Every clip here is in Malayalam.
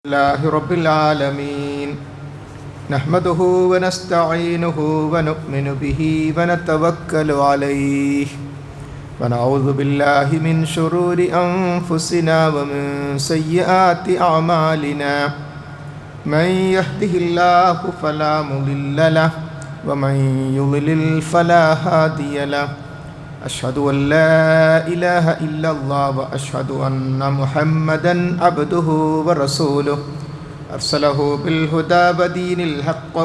الله رب العالمين نحمده ونستعينه ونؤمن به ونتوكل عليه ونعوذ بالله من شرور أنفسنا ومن سيئات أعمالنا من يهده الله فلا مضل له ومن يضلل فلا هادي له أشهد أن لا إله إلا الله وأشهد أن محمدا عبده ورسوله أرسله بالهدى ودين الحق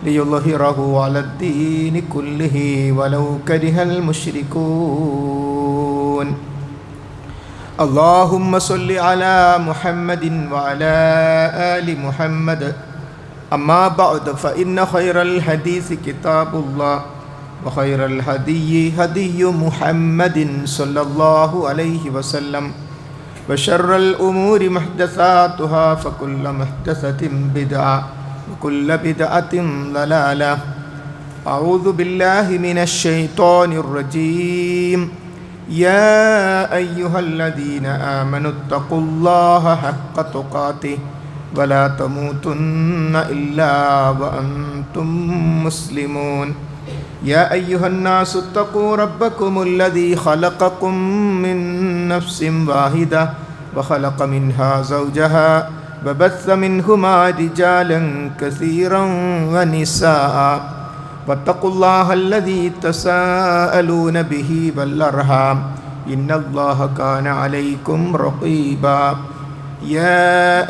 ليظهره على الدين كله ولو كره المشركون اللهم صل على محمد وعلى آل محمد أما بعد فإن خير الحديث كتاب الله وخير الهدي هدي محمد صلى الله عليه وسلم وشر الأمور محدثاتها فكل محدثة بدعة وكل بدعة ضلالة أعوذ بالله من الشيطان الرجيم يا أيها الذين آمنوا اتقوا الله حق تقاته ولا تموتن إلا وأنتم مسلمون يا أيها الناس اتقوا ربكم الذي خلقكم من نفس واحدة وخلق منها زوجها وبث منهما رجالا كثيرا ونساء واتقوا الله الذي تساءلون به والأرحام إن الله كان عليكم رقيبا يا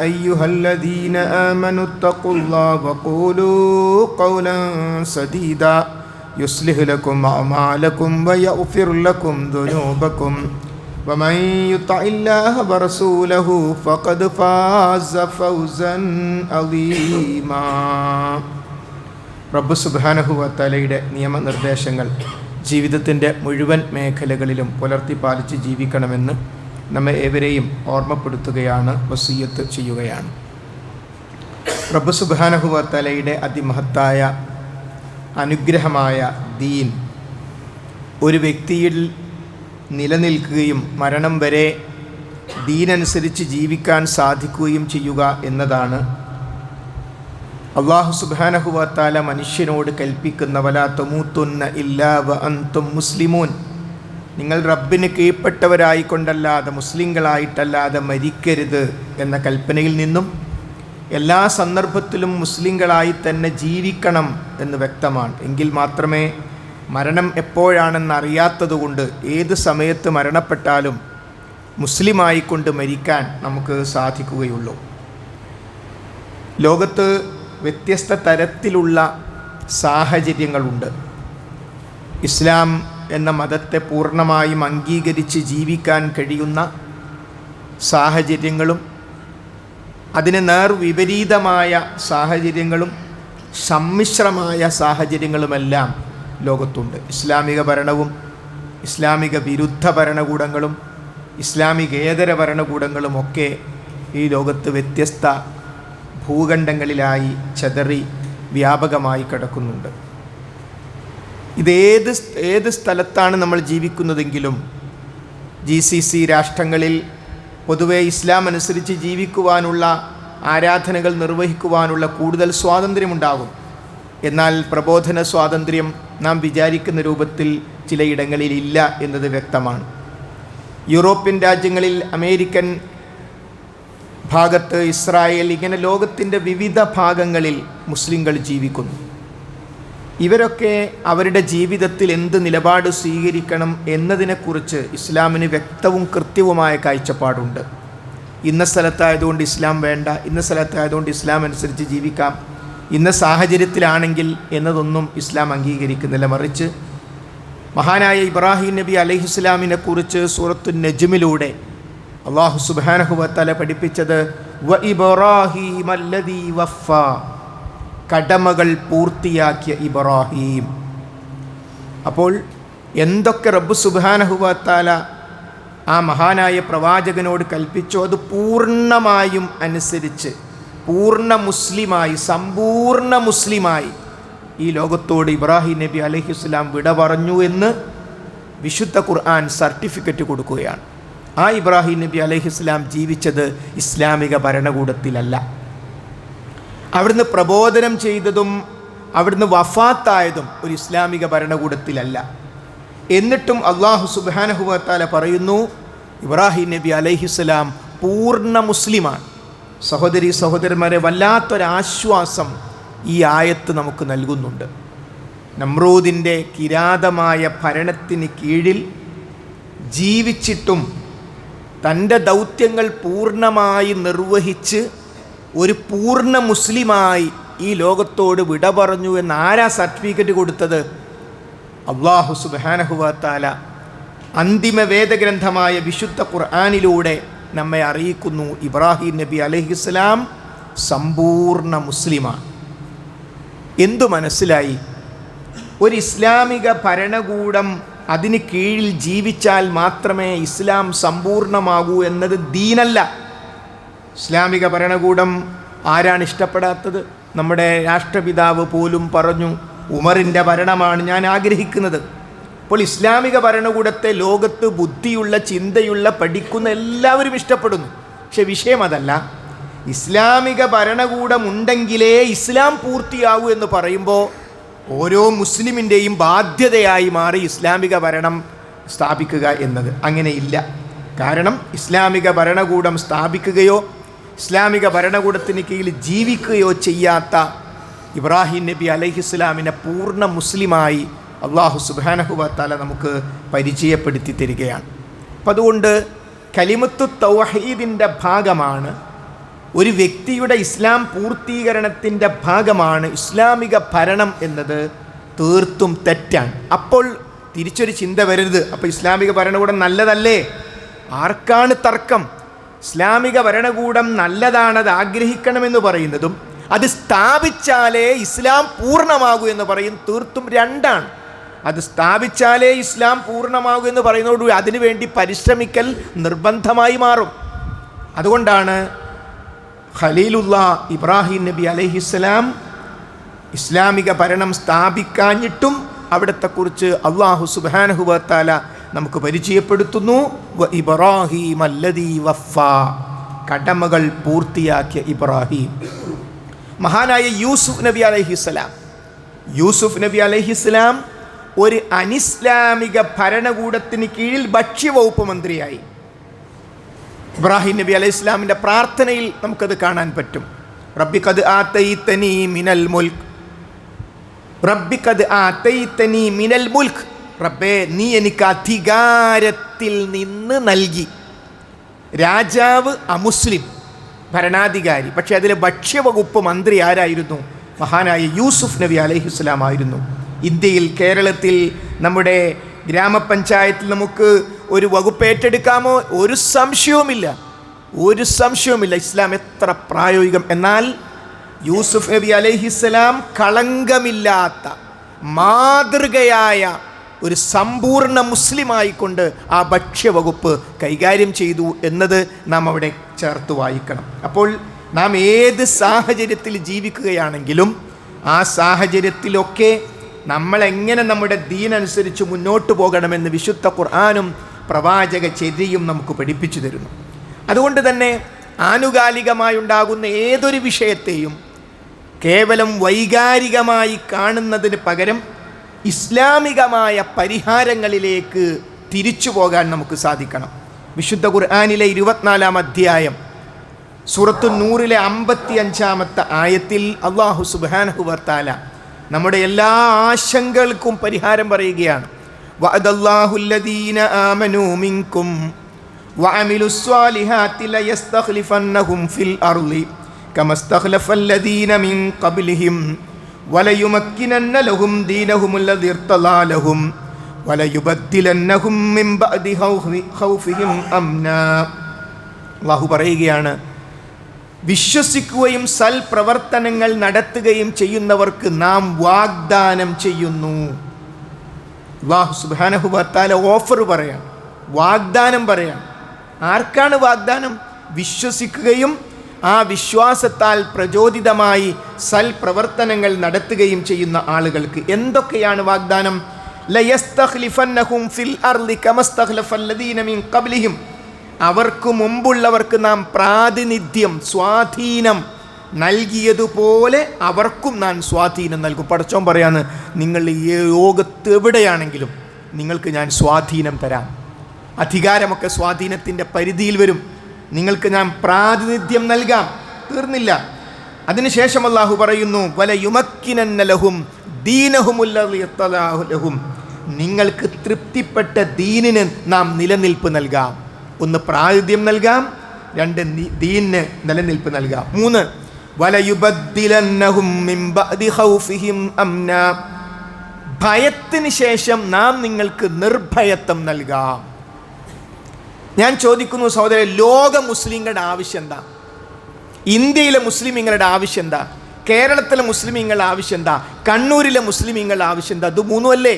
أيها الذين آمنوا اتقوا الله وقولوا قولا سديدا يصلح لكم أعمالكم ويغفر لكم ذنوبكم ومن يطع الله ورسوله فقد فاز فوزا عظيما റബ്ബ് സുബ്ഹാനഹു വ തആലയുടെ നിയമനിർദ്ദേശങ്ങൾ ജീവിതത്തിൻ്റെ മുഴുവൻ മേഖലകളിലും പുലർത്തി പാലിച്ച് ജീവിക്കണമെന്ന് നമ്മെ ഏവരെയും ഓർമ്മപ്പെടുത്തുകയാണ്, വസിയ്യത്ത് ചെയ്യുകയാണ്. റബ്ബ് സുബ്ഹാനഹു വ തആലയുടെ അതിമഹത്തായ അനുഗ്രഹമായ ദീൻ ഒരു വ്യക്തിയിൽ നിലനിൽക്കുകയും മരണം വരെ ദീനനുസരിച്ച് ജീവിക്കാൻ സാധിക്കുകയും ചെയ്യുക എന്നതാണ് അല്ലാഹു സുബ്ഹാനഹു വ തആല മനുഷ്യനോട് കൽപ്പിക്കുന്ന വലാ തമൂതുന്ന ഇല്ലാ വ അൻതും മുസ്ലിമൂൻ, നിങ്ങൾ റബ്ബിന് കീഴ്പ്പെട്ടവരായിക്കൊണ്ടല്ലാതെ മുസ്ലിങ്ങളായിട്ടല്ലാതെ മരിക്കരുത് എന്ന കൽപ്പനയിൽ നിന്നും എല്ലാ സന്ദർഭത്തിലും മുസ്ലിങ്ങളായി തന്നെ ജീവിക്കണം എന്ന് വ്യക്തമാണ്. എങ്കിൽ മാത്രമേ മരണം എപ്പോഴാണെന്ന് അറിയാത്തതുകൊണ്ട് ഏത് സമയത്ത് മരണപ്പെട്ടാലും മുസ്ലിമായിക്കൊണ്ട് മരിക്കാൻ നമുക്ക് സാധിക്കുകയുള്ളൂ. ലോകത്ത് വ്യത്യസ്ത തരത്തിലുള്ള സാഹചര്യങ്ങളുണ്ട്. ഇസ്ലാം എന്ന മതത്തെ പൂർണ്ണമായും അംഗീകരിച്ച് ജീവിക്കാൻ കഴിയുന്ന സാഹചര്യങ്ങളും അതിന് നേർവിപരീതമായ സാഹചര്യങ്ങളും സമ്മിശ്രമായ സാഹചര്യങ്ങളുമെല്ലാം ലോകത്തുണ്ട്. ഇസ്ലാമിക ഭരണവും ഇസ്ലാമിക വിരുദ്ധ ഭരണകൂടങ്ങളും ഇസ്ലാമികേതര ഭരണകൂടങ്ങളുമൊക്കെ ഈ ലോകത്ത് വ്യത്യസ്ത ഭൂഖണ്ഡങ്ങളിലായി ചെതറി വ്യാപകമായി കിടക്കുന്നുണ്ട്. ഏത് സ്ഥലത്താണ് നമ്മൾ ജീവിക്കുന്നതെങ്കിലും GCC രാഷ്ട്രങ്ങളിൽ പൊതുവെ ഇസ്ലാം അനുസരിച്ച് ജീവിക്കുവാനുള്ള ആരാധനകൾ നിർവഹിക്കുവാനുള്ള കൂടുതൽ സ്വാതന്ത്ര്യമുണ്ടാകും. എന്നാൽ പ്രബോധന സ്വാതന്ത്ര്യം നാം വിചാരിക്കുന്ന രൂപത്തിൽ ചിലയിടങ്ങളിൽ ഇല്ല എന്നത് വ്യക്തമാണ്. യൂറോപ്യൻ രാജ്യങ്ങളിൽ, അമേരിക്കൻ ഭാഗത്ത്, ഇസ്രായേൽ, ഇങ്ങനെ ലോകത്തിൻ്റെ വിവിധ ഭാഗങ്ങളിൽ മുസ്ലിങ്ങൾ ജീവിക്കുന്നു. ഇവരൊക്കെ അവരുടെ ജീവിതത്തിൽ എന്ത് നിലപാട് സ്വീകരിക്കണം എന്നതിനെക്കുറിച്ച് ഇസ്ലാമിന് വ്യക്തവും കൃത്യവുമായ കാഴ്ചപ്പാടുണ്ട്. ഇന്ന സ്ഥലത്തായതുകൊണ്ട് ഇസ്ലാം വേണ്ട, ഇന്ന സ്ഥലത്തായതുകൊണ്ട് ഇസ്ലാം അനുസരിച്ച് ജീവിക്കാം, ഇന്ന സാഹചര്യത്തിലാണെങ്കിൽ എന്നതൊന്നും ഇസ്ലാം അംഗീകരിക്കുന്നില്ല. മറിച്ച് മഹാനായ ഇബ്രാഹിം നബി അലൈഹിസ്സലാമിനെ കുറിച്ച് സൂറത്തു നജ്മിലൂടെ അല്ലാഹു സുബ്ഹാനഹു വ തആല പഠിപ്പിച്ചത് വ ഇബ്രാഹീമല്ലദീ വഫാ, കടമകൾ പൂർത്തിയാക്കിയ ഇബ്രാഹിം. അപ്പോൾ എന്തൊക്കെ റബ്ബ് സുബ്ഹാനഹു വ തആല ആ മഹാനായ പ്രവാചകനോട് കൽപ്പിച്ചോ അത് പൂർണ്ണമായും അനുസരിച്ച് പൂർണ്ണ മുസ്ലിമായി, സമ്പൂർണ്ണ മുസ്ലിമായി ഈ ലോകത്തോട് ഇബ്രാഹിം നബി അലൈഹിസ്സലാം വിട പറഞ്ഞു എന്ന് വിശുദ്ധ ഖുർആൻ സർട്ടിഫിക്കറ്റ് കൊടുക്കുകയാണ്. ആ ഇബ്രാഹിം നബി അലൈഹിസ്സലാം ജീവിച്ചത് ഇസ്ലാമിക ഭരണകൂടത്തിലല്ല. അവിടുന്ന് പ്രബോധനം ചെയ്തതും അവിടുന്ന് വഫാത്തായതും ഒരു ഇസ്ലാമിക ഭരണകൂടത്തിലല്ല. എന്നിട്ടും അള്ളാഹു സുബ്ഹാനഹു വ തആല പറയുന്നു ഇബ്രാഹിം നബി അലൈഹിസ്സലാം പൂർണ്ണ മുസ്ലിമാണ്. സഹോദരീ സഹോദരന്മാരെ, വല്ലാത്തൊരാശ്വാസം ഈ ആയത്ത് നമുക്ക് നൽകുന്നുണ്ട്. നമ്രൂദിൻ്റെ കിരാതമായ ഭരണത്തിന് കീഴിൽ ജീവിച്ചിട്ടും തൻ്റെ ദൗത്യങ്ങൾ പൂർണ്ണമായി നിർവഹിച്ച് ഒരു പൂർണ്ണ മുസ്ലിമായി ഈ ലോകത്തോട് വിട പറഞ്ഞു എന്ന് ആരാ സർട്ടിഫിക്കറ്റ് കൊടുത്തത്? അല്ലാഹു സുബ്ഹാനഹു വ തആല അന്തിമ വേദഗ്രന്ഥമായ വിശുദ്ധ ഖുർആനിലൂടെ നമ്മെ അറിയിക്കുന്നു, ഇബ്രാഹിം നബി അലൈഹിസ്സലാം സമ്പൂർണ്ണ മുസ്ലിമാണ്. എന്തു മനസ്സിലായി? ഒരു ഇസ്ലാമിക ഭരണകൂടം അതിന് കീഴിൽ ജീവിച്ചാൽ മാത്രമേ ഇസ്ലാം സമ്പൂർണ്ണമാകൂ എന്നത് ദീനല്ല. ഇസ്ലാമിക ഭരണകൂടം ആരാണ് ഇഷ്ടപ്പെടാത്തത്? നമ്മുടെ രാഷ്ട്രപിതാവ് പോലും പറഞ്ഞു, ഉമറിൻ്റെ ഭരണമാണ് ഞാൻ ആഗ്രഹിക്കുന്നത്. അപ്പോൾ ഇസ്ലാമിക ഭരണകൂടത്തെ ലോകത്ത് ബുദ്ധിയുള്ള, ചിന്തയുള്ള, പഠിക്കുന്ന എല്ലാവരും ഇഷ്ടപ്പെടുന്നു. പക്ഷെ വിഷയം അതല്ല. ഇസ്ലാമിക ഭരണകൂടം ഉണ്ടെങ്കിലേ ഇസ്ലാം പൂർത്തിയാകൂ എന്ന് പറയുമ്പോൾ ഓരോ മുസ്ലിമിൻ്റെയും ബാധ്യതയായി മാറി ഇസ്ലാമിക ഭരണം സ്ഥാപിക്കുക എന്നത്. അങ്ങനെയില്ല. കാരണം ഇസ്ലാമിക ഭരണകൂടം സ്ഥാപിക്കുകയോ ഇസ്ലാമിക ഭരണകൂടത്തിന് കീഴിൽ ജീവിക്കുകയോ ചെയ്യാത്ത ഇബ്രാഹിം നബി അലൈഹിസ്സലാമിനെ പൂർണ്ണ മുസ്ലിമായി അല്ലാഹു സുബ്ഹാനഹു വ തആല നമുക്ക് പരിചയപ്പെടുത്തി തരികയാണ്. അപ്പം അതുകൊണ്ട് കലിമത്തു തൗഹീദിൻ്റെ ഭാഗമാണ്, ഒരു വ്യക്തിയുടെ ഇസ്ലാം പൂർത്തീകരണത്തിൻ്റെ ഭാഗമാണ് ഇസ്ലാമിക ഭരണം എന്നത് തീർത്തും തെറ്റാണ്. അപ്പോൾ തിരിച്ചൊരു ചിന്ത വരരുത്, അപ്പോൾ ഇസ്ലാമിക ഭരണകൂടം നല്ലതല്ലേ? ആർക്കാണ് തർക്കം? ഇസ്ലാമിക ഭരണകൂടം നല്ലതാണ്, അത് ആഗ്രഹിക്കണമെന്ന് പറയുന്നതും അത് സ്ഥാപിച്ചാലേ ഇസ്ലാം പൂർണ്ണമാകൂ എന്ന് പറയും തീർത്തും രണ്ടാണ്. അത് സ്ഥാപിച്ചാലേ ഇസ്ലാം പൂർണ്ണമാകൂ എന്ന് പറയുന്നതോടുകൂടി അതിനുവേണ്ടി പരിശ്രമിക്കൽ നിർബന്ധമായി മാറും. അതുകൊണ്ടാണ് ഖലീലുല്ലാ ഇബ്രാഹിം നബി അലൈഹിസ്സലാം ഇസ്ലാമിക ഭരണം സ്ഥാപിക്കാഞ്ഞിട്ടും അവിടത്തെക്കുറിച്ച് അല്ലാഹു സുബ്ഹാനഹു വ തആല നമുക്ക് പരിചയപ്പെടുത്തുന്നു. വ ഇബ്രാഹിം അല്ലദീ വഫാ, കടമകൾ പൂർത്തിയാക്കിയ ഇബ്രാഹിം. മഹാനായ യൂസുഫ് നബി അലൈഹിസ്സലാം, യൂസുഫ് നബി അലൈഹിസ്സലാം ഒരു അനിസ്ലാമിക ഭരണകൂടത്തിന് കീഴിൽ ഭക്ഷ്യവകുപ്പ് മന്ത്രിയായി. ഇബ്രാഹിം നബി അലൈഹി ഇസ്ലാമിൻ്റെ പ്രാർത്ഥനയിൽ നമുക്കത് കാണാൻ പറ്റും. റബ്ബി ഖദ് ആതൈതനി മിനൽ മുൽക്ക്, റബ്ബി ഖദ് ആതൈതനി മിനൽ മുൽക്ക്, റബ്ബേ നീ എനിക്ക് അധികാരത്തിൽ നിന്ന് നൽകി. രാജാവ് അമുസ്ലിം, ഭരണാധികാരി, പക്ഷേ അതിലെ ഭക്ഷ്യവകുപ്പ് മന്ത്രി ആരായിരുന്നു? മഹാനായ യൂസുഫ് നബി അലൈഹിസ്സലാം ആയിരുന്നു. ഇന്ത്യയിൽ, കേരളത്തിൽ, നമ്മുടെ ഗ്രാമപഞ്ചായത്തിൽ നമുക്ക് ഒരു വകുപ്പ് ഏറ്റെടുക്കാമോ? ഒരു സംശയവുമില്ല, ഒരു സംശയവുമില്ല. ഇസ്ലാം എത്ര പ്രായോഗികം! എന്നാൽ യൂസുഫ് നബി അലൈഹിസ്സലാം കളങ്കമില്ലാത്ത മാതൃകയായ ഒരു സമ്പൂർണ്ണ മുസ്ലിമായിക്കൊണ്ട് ആ ഭക്ഷ്യവകുപ്പ് കൈകാര്യം ചെയ്തു എന്നത് നാം അവിടെ ചേർത്ത് വായിക്കണം. അപ്പോൾ നാം ഏത് സാഹചര്യത്തിൽ ജീവിക്കുകയാണെങ്കിലും ആ സാഹചര്യത്തിലൊക്കെ നമ്മളെങ്ങനെ നമ്മുടെ ദീനനുസരിച്ച് മുന്നോട്ട് പോകണമെന്ന് വിശുദ്ധ ഖുർആനും പ്രവാചക ചര്യയും നമുക്ക് പഠിപ്പിച്ചു തരുന്നു. അതുകൊണ്ട് തന്നെ ആനുകാലികമായി ഉണ്ടാകുന്ന ഏതൊരു വിഷയത്തെയും കേവലം വൈകാരികമായി കാണുന്നതിന് പകരം ഇസ്ലാമികമായ പരിഹാരങ്ങളിലേക്ക് തിരിച്ചു പോകാൻ നമുക്ക് സാധിക്കണം. വിശുദ്ധ ഖുർആനിലെ 24-ാം അധ്യായം സൂറത്തു നൂറിലെ 55-ാമത്തെ ആയത്തിൽ അല്ലാഹു സുബ്ഹാനഹു വ തആല നമ്മുടെ എല്ലാ ആശങ്കകൾക്കും പരിഹാരം പറയുകയാണ്. വഅദല്ലാഹുല്ലദീന ആമനൂ മിൻകും വഅമിലുസ്സാലിഹാത്തി ലയസ്തഖ്ലിഫന്നഹും ഫിൽ അർളി കമസ്തഖ്ലഫല്ലദീന മിൻ ഖബ്ലിഹിം വലയുമക്കിനന്ന ലഹും ദീനഹുമുല്ലദീ ഇർതളാ ലഹും വലയുബദ്ദിലന്നഹും മിൻ ബഅദി ഖൗഫിഹിം അംനാ. അല്ലാഹു പറയുകയാണ്, വിശ്വസിക്കുകയും സൽപ്രവർത്തനങ്ങൾ നടത്തുകയും ചെയ്യുന്നവർക്ക് നാം വാഗ്ദാനം ചെയ്യുന്നു. അല്ലാഹു സുബ്ഹാനഹു വ തആല ഓഫർ പറയാൻ, വാഗ്ദാനം പറയാൻ. ആർക്കാണ് വാഗ്ദാനം? വിശ്വസിക്കുകയും ആ വിശ്വാസത്താൽ പ്രചോദിതമായി സൽപ്രവർത്തനങ്ങൾ നടത്തുകയും ചെയ്യുന്ന ആളുകൾക്ക്. എന്തൊക്കെയാണ് വാഗ്ദാനം? ലയസ്തഖ്ലിഫന്നഹും ഫിൽ അർളി കമസ്തഖ്ലഫല്ലദീന മിൻ ഖബ്ലിഹിം. അവർക്ക് മുമ്പുള്ളവർക്ക് നാം പ്രാതിനിധ്യം, സ്വാധീനം നൽകിയതുപോലെ അവർക്കും നാം സ്വാധീനം നൽകും. പടച്ചോൻ പറയാന്ന്, നിങ്ങൾ ഈ ലോകത്ത് എവിടെയാണെങ്കിലും നിങ്ങൾക്ക് ഞാൻ സ്വാധീനം തരാം. അധികാരമൊക്കെ സ്വാധീനത്തിൻ്റെ പരിധിയിൽ വരും. നിങ്ങൾക്ക് ഞാൻ പ്രാതിനിധ്യം നൽകാം. തീർന്നില്ല. അതിനുശേഷം അല്ലാഹു പറയുന്നു, വല യുമക്കിനന്ന ലഹും ദീനഹുമുല്ലദീ ഇർതദാഹു ലഹും, നിങ്ങൾക്ക് തൃപ്തിപ്പെട്ട ദീനിന് നാം നിലനിൽപ്പ് നൽകാം. ഒന്ന് പ്രാതിനിധ്യം നൽകാം, രണ്ട് ദീനിന് നിലനിൽപ്പ് നൽകാം. മൂന്ന്, വല യുബദ്ദിലന്നഹും മിൻ ബഅദി ഖൗഫിഹിം അംന, ഭയത്തിന് ശേഷം നാം നിങ്ങൾക്ക് നിർഭയത്വം നൽകാം. ഞാൻ ചോദിക്കുന്നു സഹോദരൻ, ലോക മുസ്ലിങ്ങളുടെ ആവശ്യം എന്താ? ഇന്ത്യയിലെ മുസ്ലിമീങ്ങളുടെ ആവശ്യം എന്താ? കേരളത്തിലെ മുസ്ലിമീങ്ങളുടെ ആവശ്യം എന്താ? കണ്ണൂരിലെ മുസ്ലിമീങ്ങളുടെ ആവശ്യം എന്താ? ഇത് മൂന്നുമല്ലേ?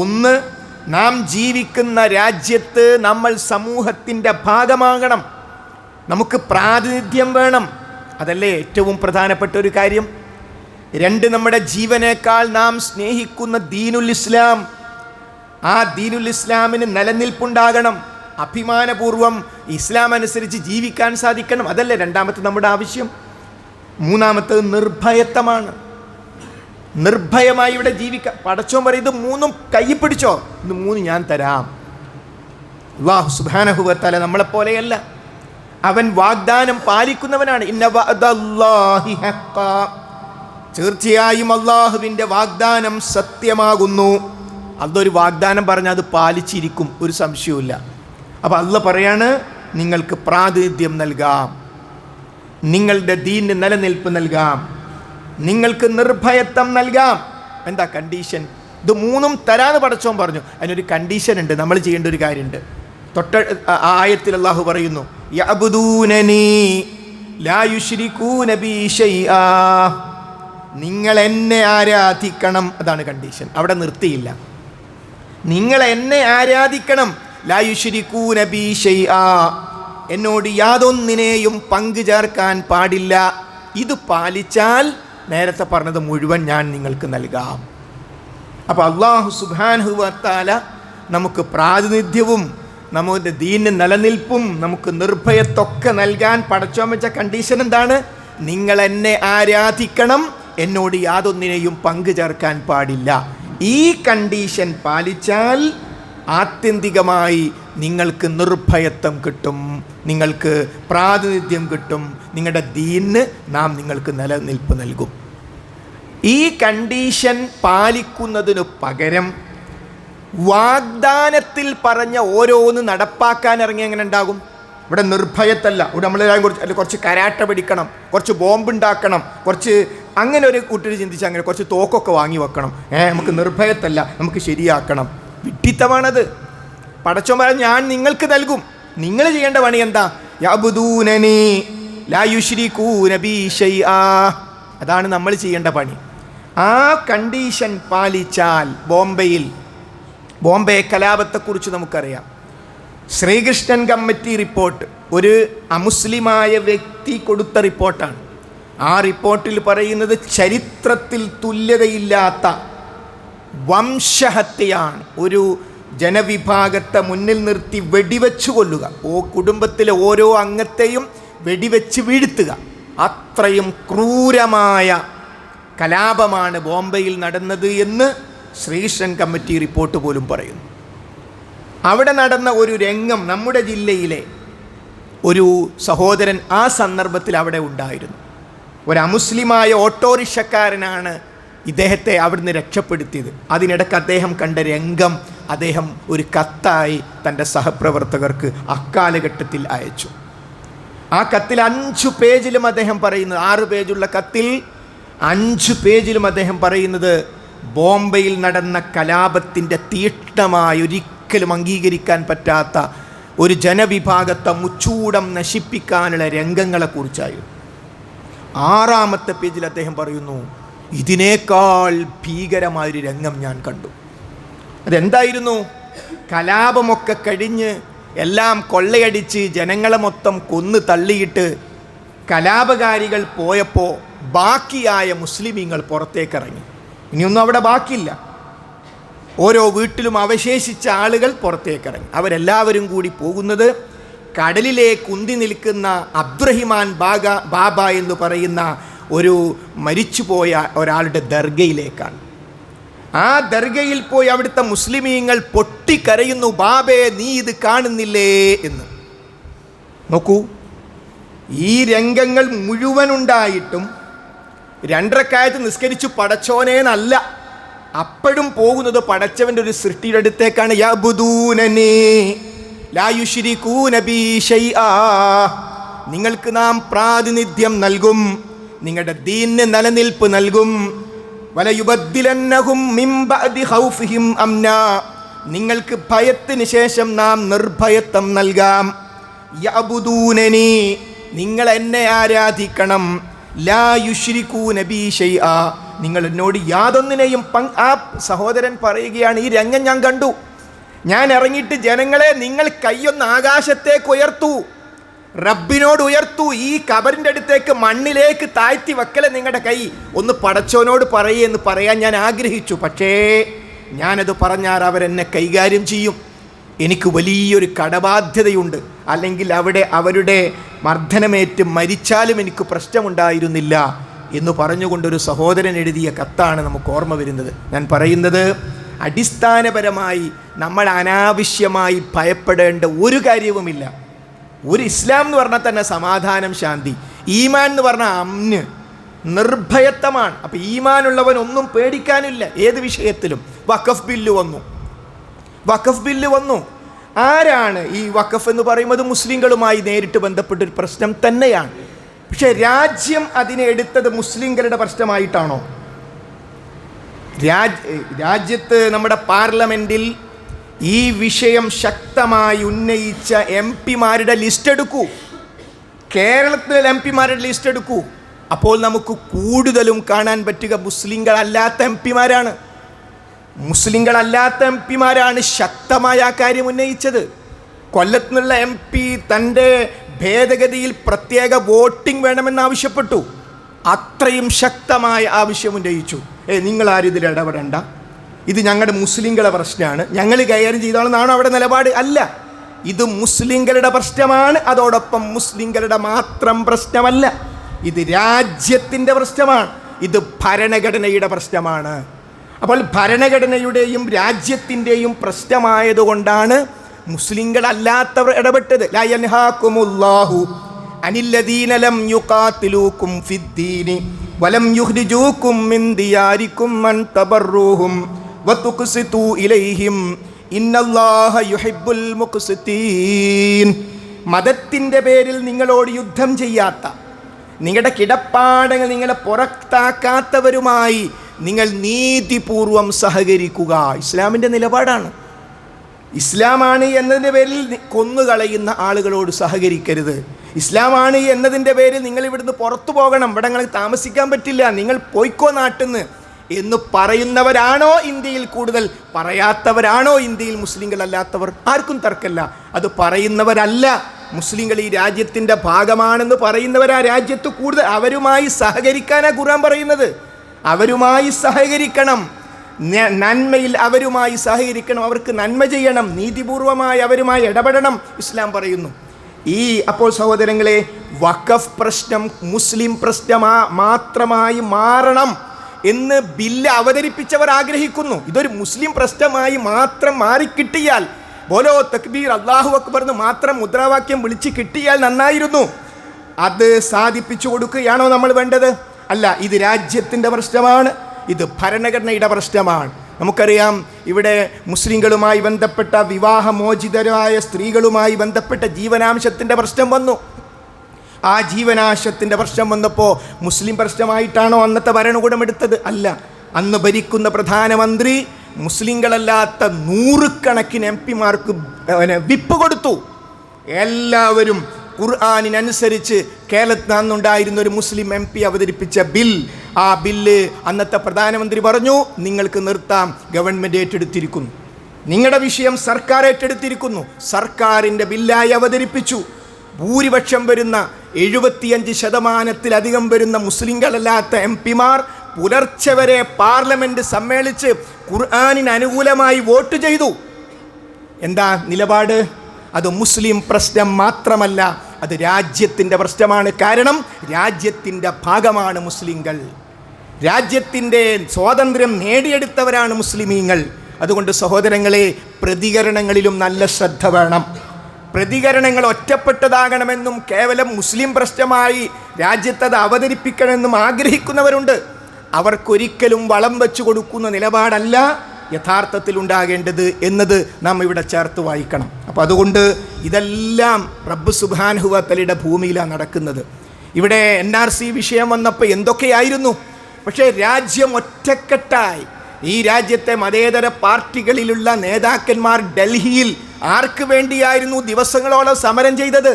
ഒന്ന്, നാം ജീവിക്കുന്ന രാജ്യത്ത് നമ്മൾ സമൂഹത്തിൻ്റെ ഭാഗമാകണം. നമുക്ക് പ്രാതിനിധ്യം വേണം. അതല്ലേ ഏറ്റവും പ്രധാനപ്പെട്ട ഒരു കാര്യം. രണ്ട്, നമ്മുടെ ജീവനേക്കാൾ നാം സ്നേഹിക്കുന്ന ദീനുൽ ഇസ്ലാം, ആ ദീനുൽ ഇസ്ലാമിന് നിലനിൽപ്പുണ്ടാകണം. അഭിമാനപൂർവം ഇസ്ലാം അനുസരിച്ച് ജീവിക്കാൻ സാധിക്കണം. അതല്ലേ രണ്ടാമത്തെ നമ്മുടെ ആവശ്യം. മൂന്നാമത്തത് നിർഭയത്വമാണ്. നിർഭയമായി ഇവിടെ ജീവിക്കാം. പടച്ചോൻ പറയും, ഇത് മൂന്നും കയ്യിൽ പിടിച്ചോ, ഇത് മൂന്ന് ഞാൻ തരാം. അല്ലാഹു സുബ്ഹാനഹു വ തആല നമ്മളെപ്പോലെയല്ല. അവൻ വാഗ്ദാനം പാലിക്കുന്നവനാണ്. ഇന്ന വഅദല്ലാഹി ഹഖ്ഖാ, തീർച്ചയായും അള്ളാഹുവിൻ്റെ വാഗ്ദാനം സത്യമാകുന്നു. അതൊരു വാഗ്ദാനം പറഞ്ഞാൽ അത് പാലിച്ചിരിക്കും, ഒരു സംശയവുമില്ല. അപ്പോൾ അല്ലാഹ് പറയാണ്, നിങ്ങൾക്ക് പ്രാതിനിധ്യം നൽകാം, നിങ്ങളുടെ ദീനിന് നിലനിൽപ്പ് നൽകാം, നിങ്ങൾക്ക് നിർഭയത്വം നൽകാം. എന്താ കണ്ടീഷൻ? ഇത് മൂന്നും തരാന്ന് പടച്ചോൻ പറഞ്ഞു. അതിനൊരു കണ്ടീഷൻ ഉണ്ട്, നമ്മൾ ചെയ്യേണ്ട ഒരു കാര്യമുണ്ട്. തൊട്ട ആയത്തിൽ അല്ലാഹു പറയുന്നു, യഅ്ബുദൂനനി ലാ യുശ്രികൂന ബി ശൈആ, നിങ്ങൾ എന്നെ ആരാധിക്കണം. അതാണ് കണ്ടീഷൻ. അവിടെ നിർത്തിയില്ല. നിങ്ങൾ എന്നെ ആരാധിക്കണം. ലാ യുശ്രികൂന ബി ശൈആ, എന്നോട് യാതൊന്നിനെയും പങ്കു ചേർക്കാൻ പാടില്ല. ഇത് പാലിച്ചാൽ നേരത്തെ പറഞ്ഞത് മുഴുവൻ ഞാൻ നിങ്ങൾക്ക് നൽകാം. അപ്പോൾ അല്ലാഹു സുബ്ഹാനഹു വ തആല നമുക്ക് പ്രാതിനിധ്യവും നമ്മുടെ ദീനിന് നിലനിൽപ്പും നമുക്ക് നിർഭയത്വമൊക്കെ നൽകാൻ പടച്ചോൻ വെച്ച കണ്ടീഷൻ എന്താണ്? നിങ്ങൾ എന്നെ ആരാധിക്കണം, എന്നോട് യാതൊന്നിനെയും പങ്കു ചേർക്കാൻ പാടില്ല. ഈ കണ്ടീഷൻ പാലിച്ചാൽ ആത്യന്തികമായി നിങ്ങൾക്ക് നിർഭയത്വം കിട്ടും, നിങ്ങൾക്ക് പ്രാതിനിധ്യം കിട്ടും, നിങ്ങളുടെ ദീനിന് നാം നിങ്ങൾക്ക് നിലനിൽപ്പ് നൽകും. ഈ കണ്ടീഷൻ പാലിക്കുന്നതിനു പകരം വാഗ്ദാനത്തിൽ പറഞ്ഞ ഓരോന്ന് നടപ്പാക്കാൻ ഇറങ്ങി എങ്ങനെ ഉണ്ടാകും? ഇവിടെ നിർഭയത്തല്ല, ഇവിടെ നമ്മളെല്ലാം കുറച്ച് കരാട്ട പിടിക്കണം, കുറച്ച് ബോംബുണ്ടാക്കണം, കുറച്ച് അങ്ങനെ ഒരു കൂട്ടർ ചിന്തിച്ച് അങ്ങനെ കുറച്ച് തോക്കൊക്കെ വാങ്ങി വെക്കണം. നമുക്ക് നിർഭയത്തല്ല, നമുക്ക് ശരിയാക്കണം. വിഡ്ഢിത്തമാണത്. പടച്ചോൻ പറഞ്ഞ ഞാൻ നിങ്ങൾക്ക് നൽകും. നിങ്ങൾ ചെയ്യേണ്ട പണി എന്താ? യഅ്ബുദൂനനി ലാ യുശ്രികൂന ബി ശൈആ, അതാണ് നമ്മൾ ചെയ്യേണ്ട പണി. ആ കണ്ടീഷൻ പാലിച്ചാൽ ബോംബെ കലാപത്തെക്കുറിച്ച് നമുക്കറിയാം. ശ്രീകൃഷ്ണൻ കമ്മിറ്റി റിപ്പോർട്ട് ഒരു അമുസ്ലിമായ വ്യക്തി കൊടുത്ത റിപ്പോർട്ടാണ്. ആ റിപ്പോർട്ടിൽ പറയുന്നത് ചരിത്രത്തിൽ തുല്യതയില്ലാത്ത വംശഹത്യയാണ്. ഒരു ജനവിഭാഗത്തെ മുന്നിൽ നിർത്തി വെടിവെച്ച് കൊല്ലുക, കുടുംബത്തിലെ ഓരോ അംഗത്തെയും വെടിവെച്ച് വീഴ്ത്തുക. അത്രയും ക്രൂരമായ കലാപമാണ് ബോംബെയിൽ നടന്നത് എന്ന് ശ്രീകൃഷ്ണൻ കമ്മിറ്റി റിപ്പോർട്ട് പോലും പറയുന്നു. അവിടെ നടന്ന ഒരു രംഗം നമ്മുടെ ജില്ലയിലെ ഒരു സഹോദരൻ ആ സന്ദർഭത്തിൽ അവിടെ ഉണ്ടായിരുന്നു. ഒരു അമുസ്ലിമായ ഓട്ടോറിക്ഷക്കാരനാണ് ഇദ്ദേഹത്തെ അവിടുന്ന് രക്ഷപ്പെടുത്തിയത്. അതിനിടയ്ക്ക് അദ്ദേഹം കണ്ട രംഗം അദ്ദേഹം ഒരു കത്തായി തൻ്റെ സഹപ്രവർത്തകർക്ക് അക്കാലഘട്ടത്തിൽ അയച്ചു. ആ കത്തിൽ 5 പേജിലും അദ്ദേഹം പറയുന്നത്, 6 പേജുള്ള കത്തിൽ 5 പേജിലും അദ്ദേഹം പറയുന്നത് ബോംബെയിൽ നടന്ന കലാപത്തിൻ്റെ തീക്ഷ്ണമായ ഒരിക്കലും അംഗീകരിക്കാൻ പറ്റാത്ത ഒരു ജനവിഭാഗത്തെ മുച്ചൂടം നശിപ്പിക്കാനുള്ള രംഗങ്ങളെക്കുറിച്ചായിരുന്നു. 6ാമത്തെ പേജിൽ അദ്ദേഹം പറയുന്നു, ഇതിനേക്കാൾ ഭീകരമായൊരു രംഗം ഞാൻ കണ്ടു. അതെന്തായിരുന്നു? കലാപമൊക്കെ കഴിഞ്ഞ് എല്ലാം കൊള്ളയടിച്ച് ജനങ്ങളെ മൊത്തം കൊന്നു തള്ളിയിട്ട് കലാപകാരികൾ പോയപ്പോൾ ബാക്കിയായ മുസ്ലിമീങ്ങൾ പുറത്തേക്കിറങ്ങി. ഇനിയൊന്നും അവിടെ ബാക്കിയില്ല. ഓരോ വീട്ടിലും അവശേഷിച്ച ആളുകൾ പുറത്തേക്കിറങ്ങി. അവരെല്ലാവരും കൂടി പോകുന്നത് കടലിലേക്ക് ഉന്തി നിൽക്കുന്ന അബ്ദുറഹിമാൻ ബാബ എന്ന് പറയുന്ന ഒരു മരിച്ചുപോയ ഒരാളുടെ ദർഗയിലേക്കാണ്. ആ ദർഗയിൽ പോയി അവിടുത്തെ മുസ്ലിമീങ്ങൾ പൊട്ടിക്കരയുന്നു, ബാബേ നീ ഇത് കാണുന്നില്ലേ എന്ന്. നോക്കൂ, ഈ രംഗങ്ങൾ മുഴുവനുണ്ടായിട്ടും 2 റക്അത്ത് നിസ്കരിച്ചു പടച്ചോനേന്നല്ല, അപ്പോഴും പോകുന്നത് പടച്ചവൻ്റെ ഒരു സൃഷ്ടിയുടെ അടുത്തേക്കാണ്. യഅ്ബുദൂനനി ലാ യുശ്രികൂന ബി ശൈആ, നിങ്ങൾക്ക് നാം പ്രാതിനിധ്യം നൽകും, നിങ്ങളുടെ ദീനിന് നിലനിൽപ്പ് നൽകും. വലയുബദ്ദിലന്നഹും മിൻ ബഅദി ഖൗഫിഹിം അംനാ, നിങ്ങൾക്ക് ഭയത്തിന് ശേഷം നാം നിർഭയത്വം നൽകാം. യഅ്ബുദൂനനി, നിങ്ങൾ എന്നെ ആരാധിക്കണം. ലാ യുശ്രികൂന ബി ശൈആ, നിങ്ങൾ എന്നോട് യാതൊന്നിനെയും ആ സഹോദരൻ പറയുകയാണ്, ഈ രംഗം ഞാൻ കണ്ടു. ഞാൻ ഇറങ്ങിയിട്ട് ജനങ്ങളെ, നിങ്ങൾ കൈയൊന്ന് ആകാശത്തേക്ക് ഉയർത്തൂ, റബ്ബിനോട് ഉയർത്തൂ, ഈ കബറിൻ്റെ അടുത്തേക്ക് മണ്ണിലേക്ക് താഴ്ത്തി വെക്കലെ നിങ്ങളുടെ കൈ, ഒന്ന് പടച്ചോനോട് പറയേ എന്ന് പറയാൻ ഞാൻ ആഗ്രഹിച്ചു. പക്ഷേ ഞാനത് പറഞ്ഞാൽ അവരെന്നെ കൈകാര്യം ചെയ്യും, എനിക്ക് വലിയൊരു കടബാധ്യതയുണ്ട്, അല്ലെങ്കിൽ അവിടെ അവരുടെ മർദ്ദനമേറ്റ് മരിച്ചാലും എനിക്ക് പ്രശ്നമുണ്ടായിരുന്നില്ല എന്ന് പറഞ്ഞുകൊണ്ടൊരു സഹോദരൻ എഴുതിയ കത്താണ് നമുക്ക് ഓർമ്മ വരുന്നത്. ഞാൻ പറയുന്നത്, അടിസ്ഥാനപരമായി നമ്മൾ അനാവശ്യമായി ഭയപ്പെടേണ്ട ഒരു കാര്യവുമില്ല. ഒരു ഇസ്ലാം എന്ന് പറഞ്ഞാൽ തന്നെ സമാധാനം, ശാന്തി. ഈമാൻ എന്ന് പറഞ്ഞാൽ അമ്ന്, നിർഭയത്വമാണ്. അപ്പം ഈമാനുള്ളവൻ ഒന്നും പേടിക്കാനില്ല ഏത് വിഷയത്തിലും. വഖഫ് ബില്ല് വന്നു. ആരാണ് ഈ വഖഫ് എന്ന് പറയുന്നത്? മുസ്ലിങ്ങളുമായി നേരിട്ട് ബന്ധപ്പെട്ടൊരു പ്രശ്നം തന്നെയാണ്. പക്ഷെ രാജ്യം അതിനെ എടുത്തത് മുസ്ലിങ്ങളുടെ പ്രശ്നമായിട്ടാണോ? രാജ്യത്ത് നമ്മുടെ പാർലമെൻറ്റിൽ ഈ വിഷയം ശക്തമായി ഉന്നയിച്ച MP-മാരുടെ ലിസ്റ്റ് എടുക്കൂ, കേരളത്തിലെ MP-മാരുടെ ലിസ്റ്റ് എടുക്കൂ. അപ്പോൾ നമുക്ക് കൂടുതലും കാണാൻ പറ്റുക മുസ്ലിങ്ങളല്ലാത്ത MP-മാരാണ്. മുസ്ലിങ്ങളല്ലാത്ത MP-മാരാണ് ശക്തമായ ആ കാര്യം ഉന്നയിച്ചത്. കൊല്ലത്ത് നിന്നുള്ള MP തൻ്റെ ഭേദഗതിയിൽ പ്രത്യേക വോട്ടിംഗ് വേണമെന്ന് ആവശ്യപ്പെട്ടു. അത്രയും ശക്തമായ ആവശ്യം ഉന്നയിച്ചു. നിങ്ങളാരും ഇതിൽ ഇടപെടേണ്ട, ഇത് ഞങ്ങളുടെ മുസ്ലിങ്ങളുടെ പ്രശ്നമാണ്, ഞങ്ങൾ കൈകാര്യം ചെയ്തോളെന്നാണോ അവിടെ നിലപാട്? അല്ല, ഇത് മുസ്ലിങ്ങളുടെ പ്രശ്നമാണ്. അതോടൊപ്പം മുസ്ലിങ്ങളുടെ മാത്രം പ്രശ്നമല്ല, ഇത് രാജ്യത്തിൻ്റെ പ്രശ്നമാണ്, ഇത് ഭരണഘടനയുടെ പ്രശ്നമാണ്. അപ്പോൾ ഭരണഘടനയുടെയും രാജ്യത്തിൻ്റെയും പ്രശ്നമായതുകൊണ്ടാണ് മുസ്ലിങ്ങളല്ലാത്തവർ ഇടപെട്ടത്. ലാ യൻഹാകുമുല്ലാഹു അനില്ലദീന ലം യുഖാതിലൂകും ഫിദ്ദീനി വലം യുഖ്രിജൂകും മിൻ ദിയാരികും അൻ തബറൂഹും വതുഖ്സിതു ഇലൈഹിം ഇന്നല്ലാഹ യുഹിബ്ബുൽ മുഖ്സിതീൻ. മതത്തിൻ്റെ പേരിൽ നിങ്ങളോട് യുദ്ധം ചെയ്യാത്ത, നിങ്ങളുടെ കിടപ്പാടങ്ങൾ നിങ്ങളെ പുറത്താക്കാത്തവരുമായി നിങ്ങൾ നീതിപൂർവം സഹകരിക്കുക. ഇസ്ലാമിൻ്റെ നിലപാടാണ്. ഇസ്ലാമാണ് എന്നതിൻ്റെ പേരിൽ കൊന്നുകളയുന്ന ആളുകളോട് സഹകരിക്കരുത്. ഇസ്ലാമാണ് എന്നതിൻ്റെ പേരിൽ നിങ്ങൾ ഇവിടുന്ന് പുറത്തു പോകണം, ഇവിടെ നിങ്ങൾക്ക് താമസിക്കാൻ പറ്റില്ല, നിങ്ങൾ പോയിക്കോ നാട്ടിന്ന് എന്ന് പറയുന്നവരാണോ ഇന്ത്യയിൽ കൂടുതൽ? പറയാത്തവരാണോ ഇന്ത്യയിൽ മുസ്ലിങ്ങളല്ലാത്തവർ? ആർക്കും തർക്കമില്ല. അത് പറയുന്നവരല്ല. മുസ്ലിങ്ങൾ ഈ രാജ്യത്തിൻ്റെ ഭാഗമാണെന്ന് പറയുന്നവർ ആ രാജ്യത്ത് കൂടുതൽ. അവരുമായി സഹകരിക്കാനാണ് ഖുർആൻ പറയുന്നത്. അവരുമായി സഹകരിക്കണം, നന്മയിൽ അവരുമായി സഹകരിക്കണം, അവർക്ക് നന്മ ചെയ്യണം, നീതിപൂർവമായി അവരുമായി ഇടപെടണം ഇസ്ലാം പറയുന്നു. അപ്പോൾ സഹോദരങ്ങളെ, വഖഫ് പ്രശ്നം മുസ്ലിം പ്രശ്നം മാത്രമായി മാറണം എന്ന് ബില്ല് അവതരിപ്പിച്ചവർ ആഗ്രഹിക്കുന്നു. ഇതൊരു മുസ്ലിം പ്രശ്നമായി മാത്രം മാറിക്കിട്ടിയാൽ, ബോലോ തക്ബീർ അല്ലാഹു അക്ബർ എന്ന് മാത്രം മുദ്രാവാക്യം വിളിച്ച് കിട്ടിയാൽ നന്നായിരുന്നു. അത് സാധിപ്പിച്ചു കൊടുക്കുകയാണോ നമ്മൾ വേണ്ടത്? അല്ല, ഇത് രാജ്യത്തിൻ്റെ പ്രശ്നമാണ്, ഇത് ഭരണഘടനയുടെ പ്രശ്നമാണ്. നമുക്കറിയാം, ഇവിടെ മുസ്ലിങ്ങളുമായി ബന്ധപ്പെട്ട വിവാഹമോചിതരായ സ്ത്രീകളുമായി ബന്ധപ്പെട്ട ജീവനാംശത്തിൻ്റെ പ്രശ്നം വന്നു. ആ ജീവനാംശത്തിൻ്റെ പ്രശ്നം വന്നപ്പോൾ മുസ്ലിം പ്രശ്നമായിട്ടാണോ അന്നത്തെ ഭരണകൂടം എടുത്തത്? അല്ല. അന്ന് ഭരിക്കുന്ന പ്രധാനമന്ത്രി മുസ്ലിങ്ങളല്ലാത്ത 100 കണക്കിന് MP-മാർക്ക് വിപ്പ് കൊടുത്തു. എല്ലാവരും ഖുർആനിനനുസരിച്ച് കേരളത്തിൽ അന്നുണ്ടായിരുന്ന ഒരു മുസ്ലിം MP അവതരിപ്പിച്ച ബിൽ, ആ ബില്ല് അന്നത്തെ പ്രധാനമന്ത്രി പറഞ്ഞു, നിങ്ങൾക്ക് നിർത്താം, ഗവൺമെൻറ് ഏറ്റെടുത്തിരിക്കുന്നു, നിങ്ങളുടെ വിഷയം സർക്കാർ ഏറ്റെടുത്തിരിക്കുന്നു. സർക്കാരിൻ്റെ ബില്ലായി അവതരിപ്പിച്ചു. ഭൂരിപക്ഷം വരുന്ന 75% വരുന്ന മുസ്ലിങ്ങളല്ലാത്ത MP-മാർ പുലർച്ചെ വരെ പാർലമെൻറ്റ് സമ്മേളിച്ച് ഖുർആനിന് അനുകൂലമായി വോട്ട് ചെയ്തു. എന്താ നിലപാട്? അത് മുസ്ലിം പ്രശ്നം മാത്രമല്ല, അത് രാജ്യത്തിൻ്റെ പ്രശ്നമാണ്. കാരണം രാജ്യത്തിൻ്റെ ഭാഗമാണ് മുസ്ലിങ്ങൾ, രാജ്യത്തിൻ്റെ സ്വാതന്ത്ര്യം നേടിയെടുത്തവരാണ് മുസ്ലിമീങ്ങൾ. അതുകൊണ്ട് സഹോദരങ്ങളെ, പ്രതികരണങ്ങളിലും നല്ല ശ്രദ്ധ വേണം. പ്രതികരണങ്ങൾ ഒറ്റപ്പെട്ടതാകണമെന്നും കേവലം മുസ്ലിം പ്രശ്നമായി രാജ്യത്തത് അവതരിപ്പിക്കണമെന്നും ആഗ്രഹിക്കുന്നവരുണ്ട്. അവർക്കൊരിക്കലും വളം വെച്ചു കൊടുക്കുന്ന നിലപാടല്ല യഥാർത്ഥത്തിൽ ഉണ്ടാകേണ്ടത് എന്നത് നാം ഇവിടെ ചേർത്ത് വായിക്കണം. അപ്പോൾ അതുകൊണ്ട് ഇതെല്ലാം റബ്ബ് സുബ്ഹാനഹു വ തആലയുടെ ഭൂമിയിലാണ് നടക്കുന്നത്. ഇവിടെ NRC വിഷയം വന്നപ്പോൾ എന്തൊക്കെയായിരുന്നു, പക്ഷേ രാജ്യം ഒറ്റക്കെട്ടായി ഈ രാജ്യത്തെ മതേതര പാർട്ടികളിലുള്ള നേതാക്കന്മാർ ഡൽഹിയിൽ ആർക്ക് വേണ്ടിയായിരുന്നു ദിവസങ്ങളോളം സമരം ചെയ്തത്?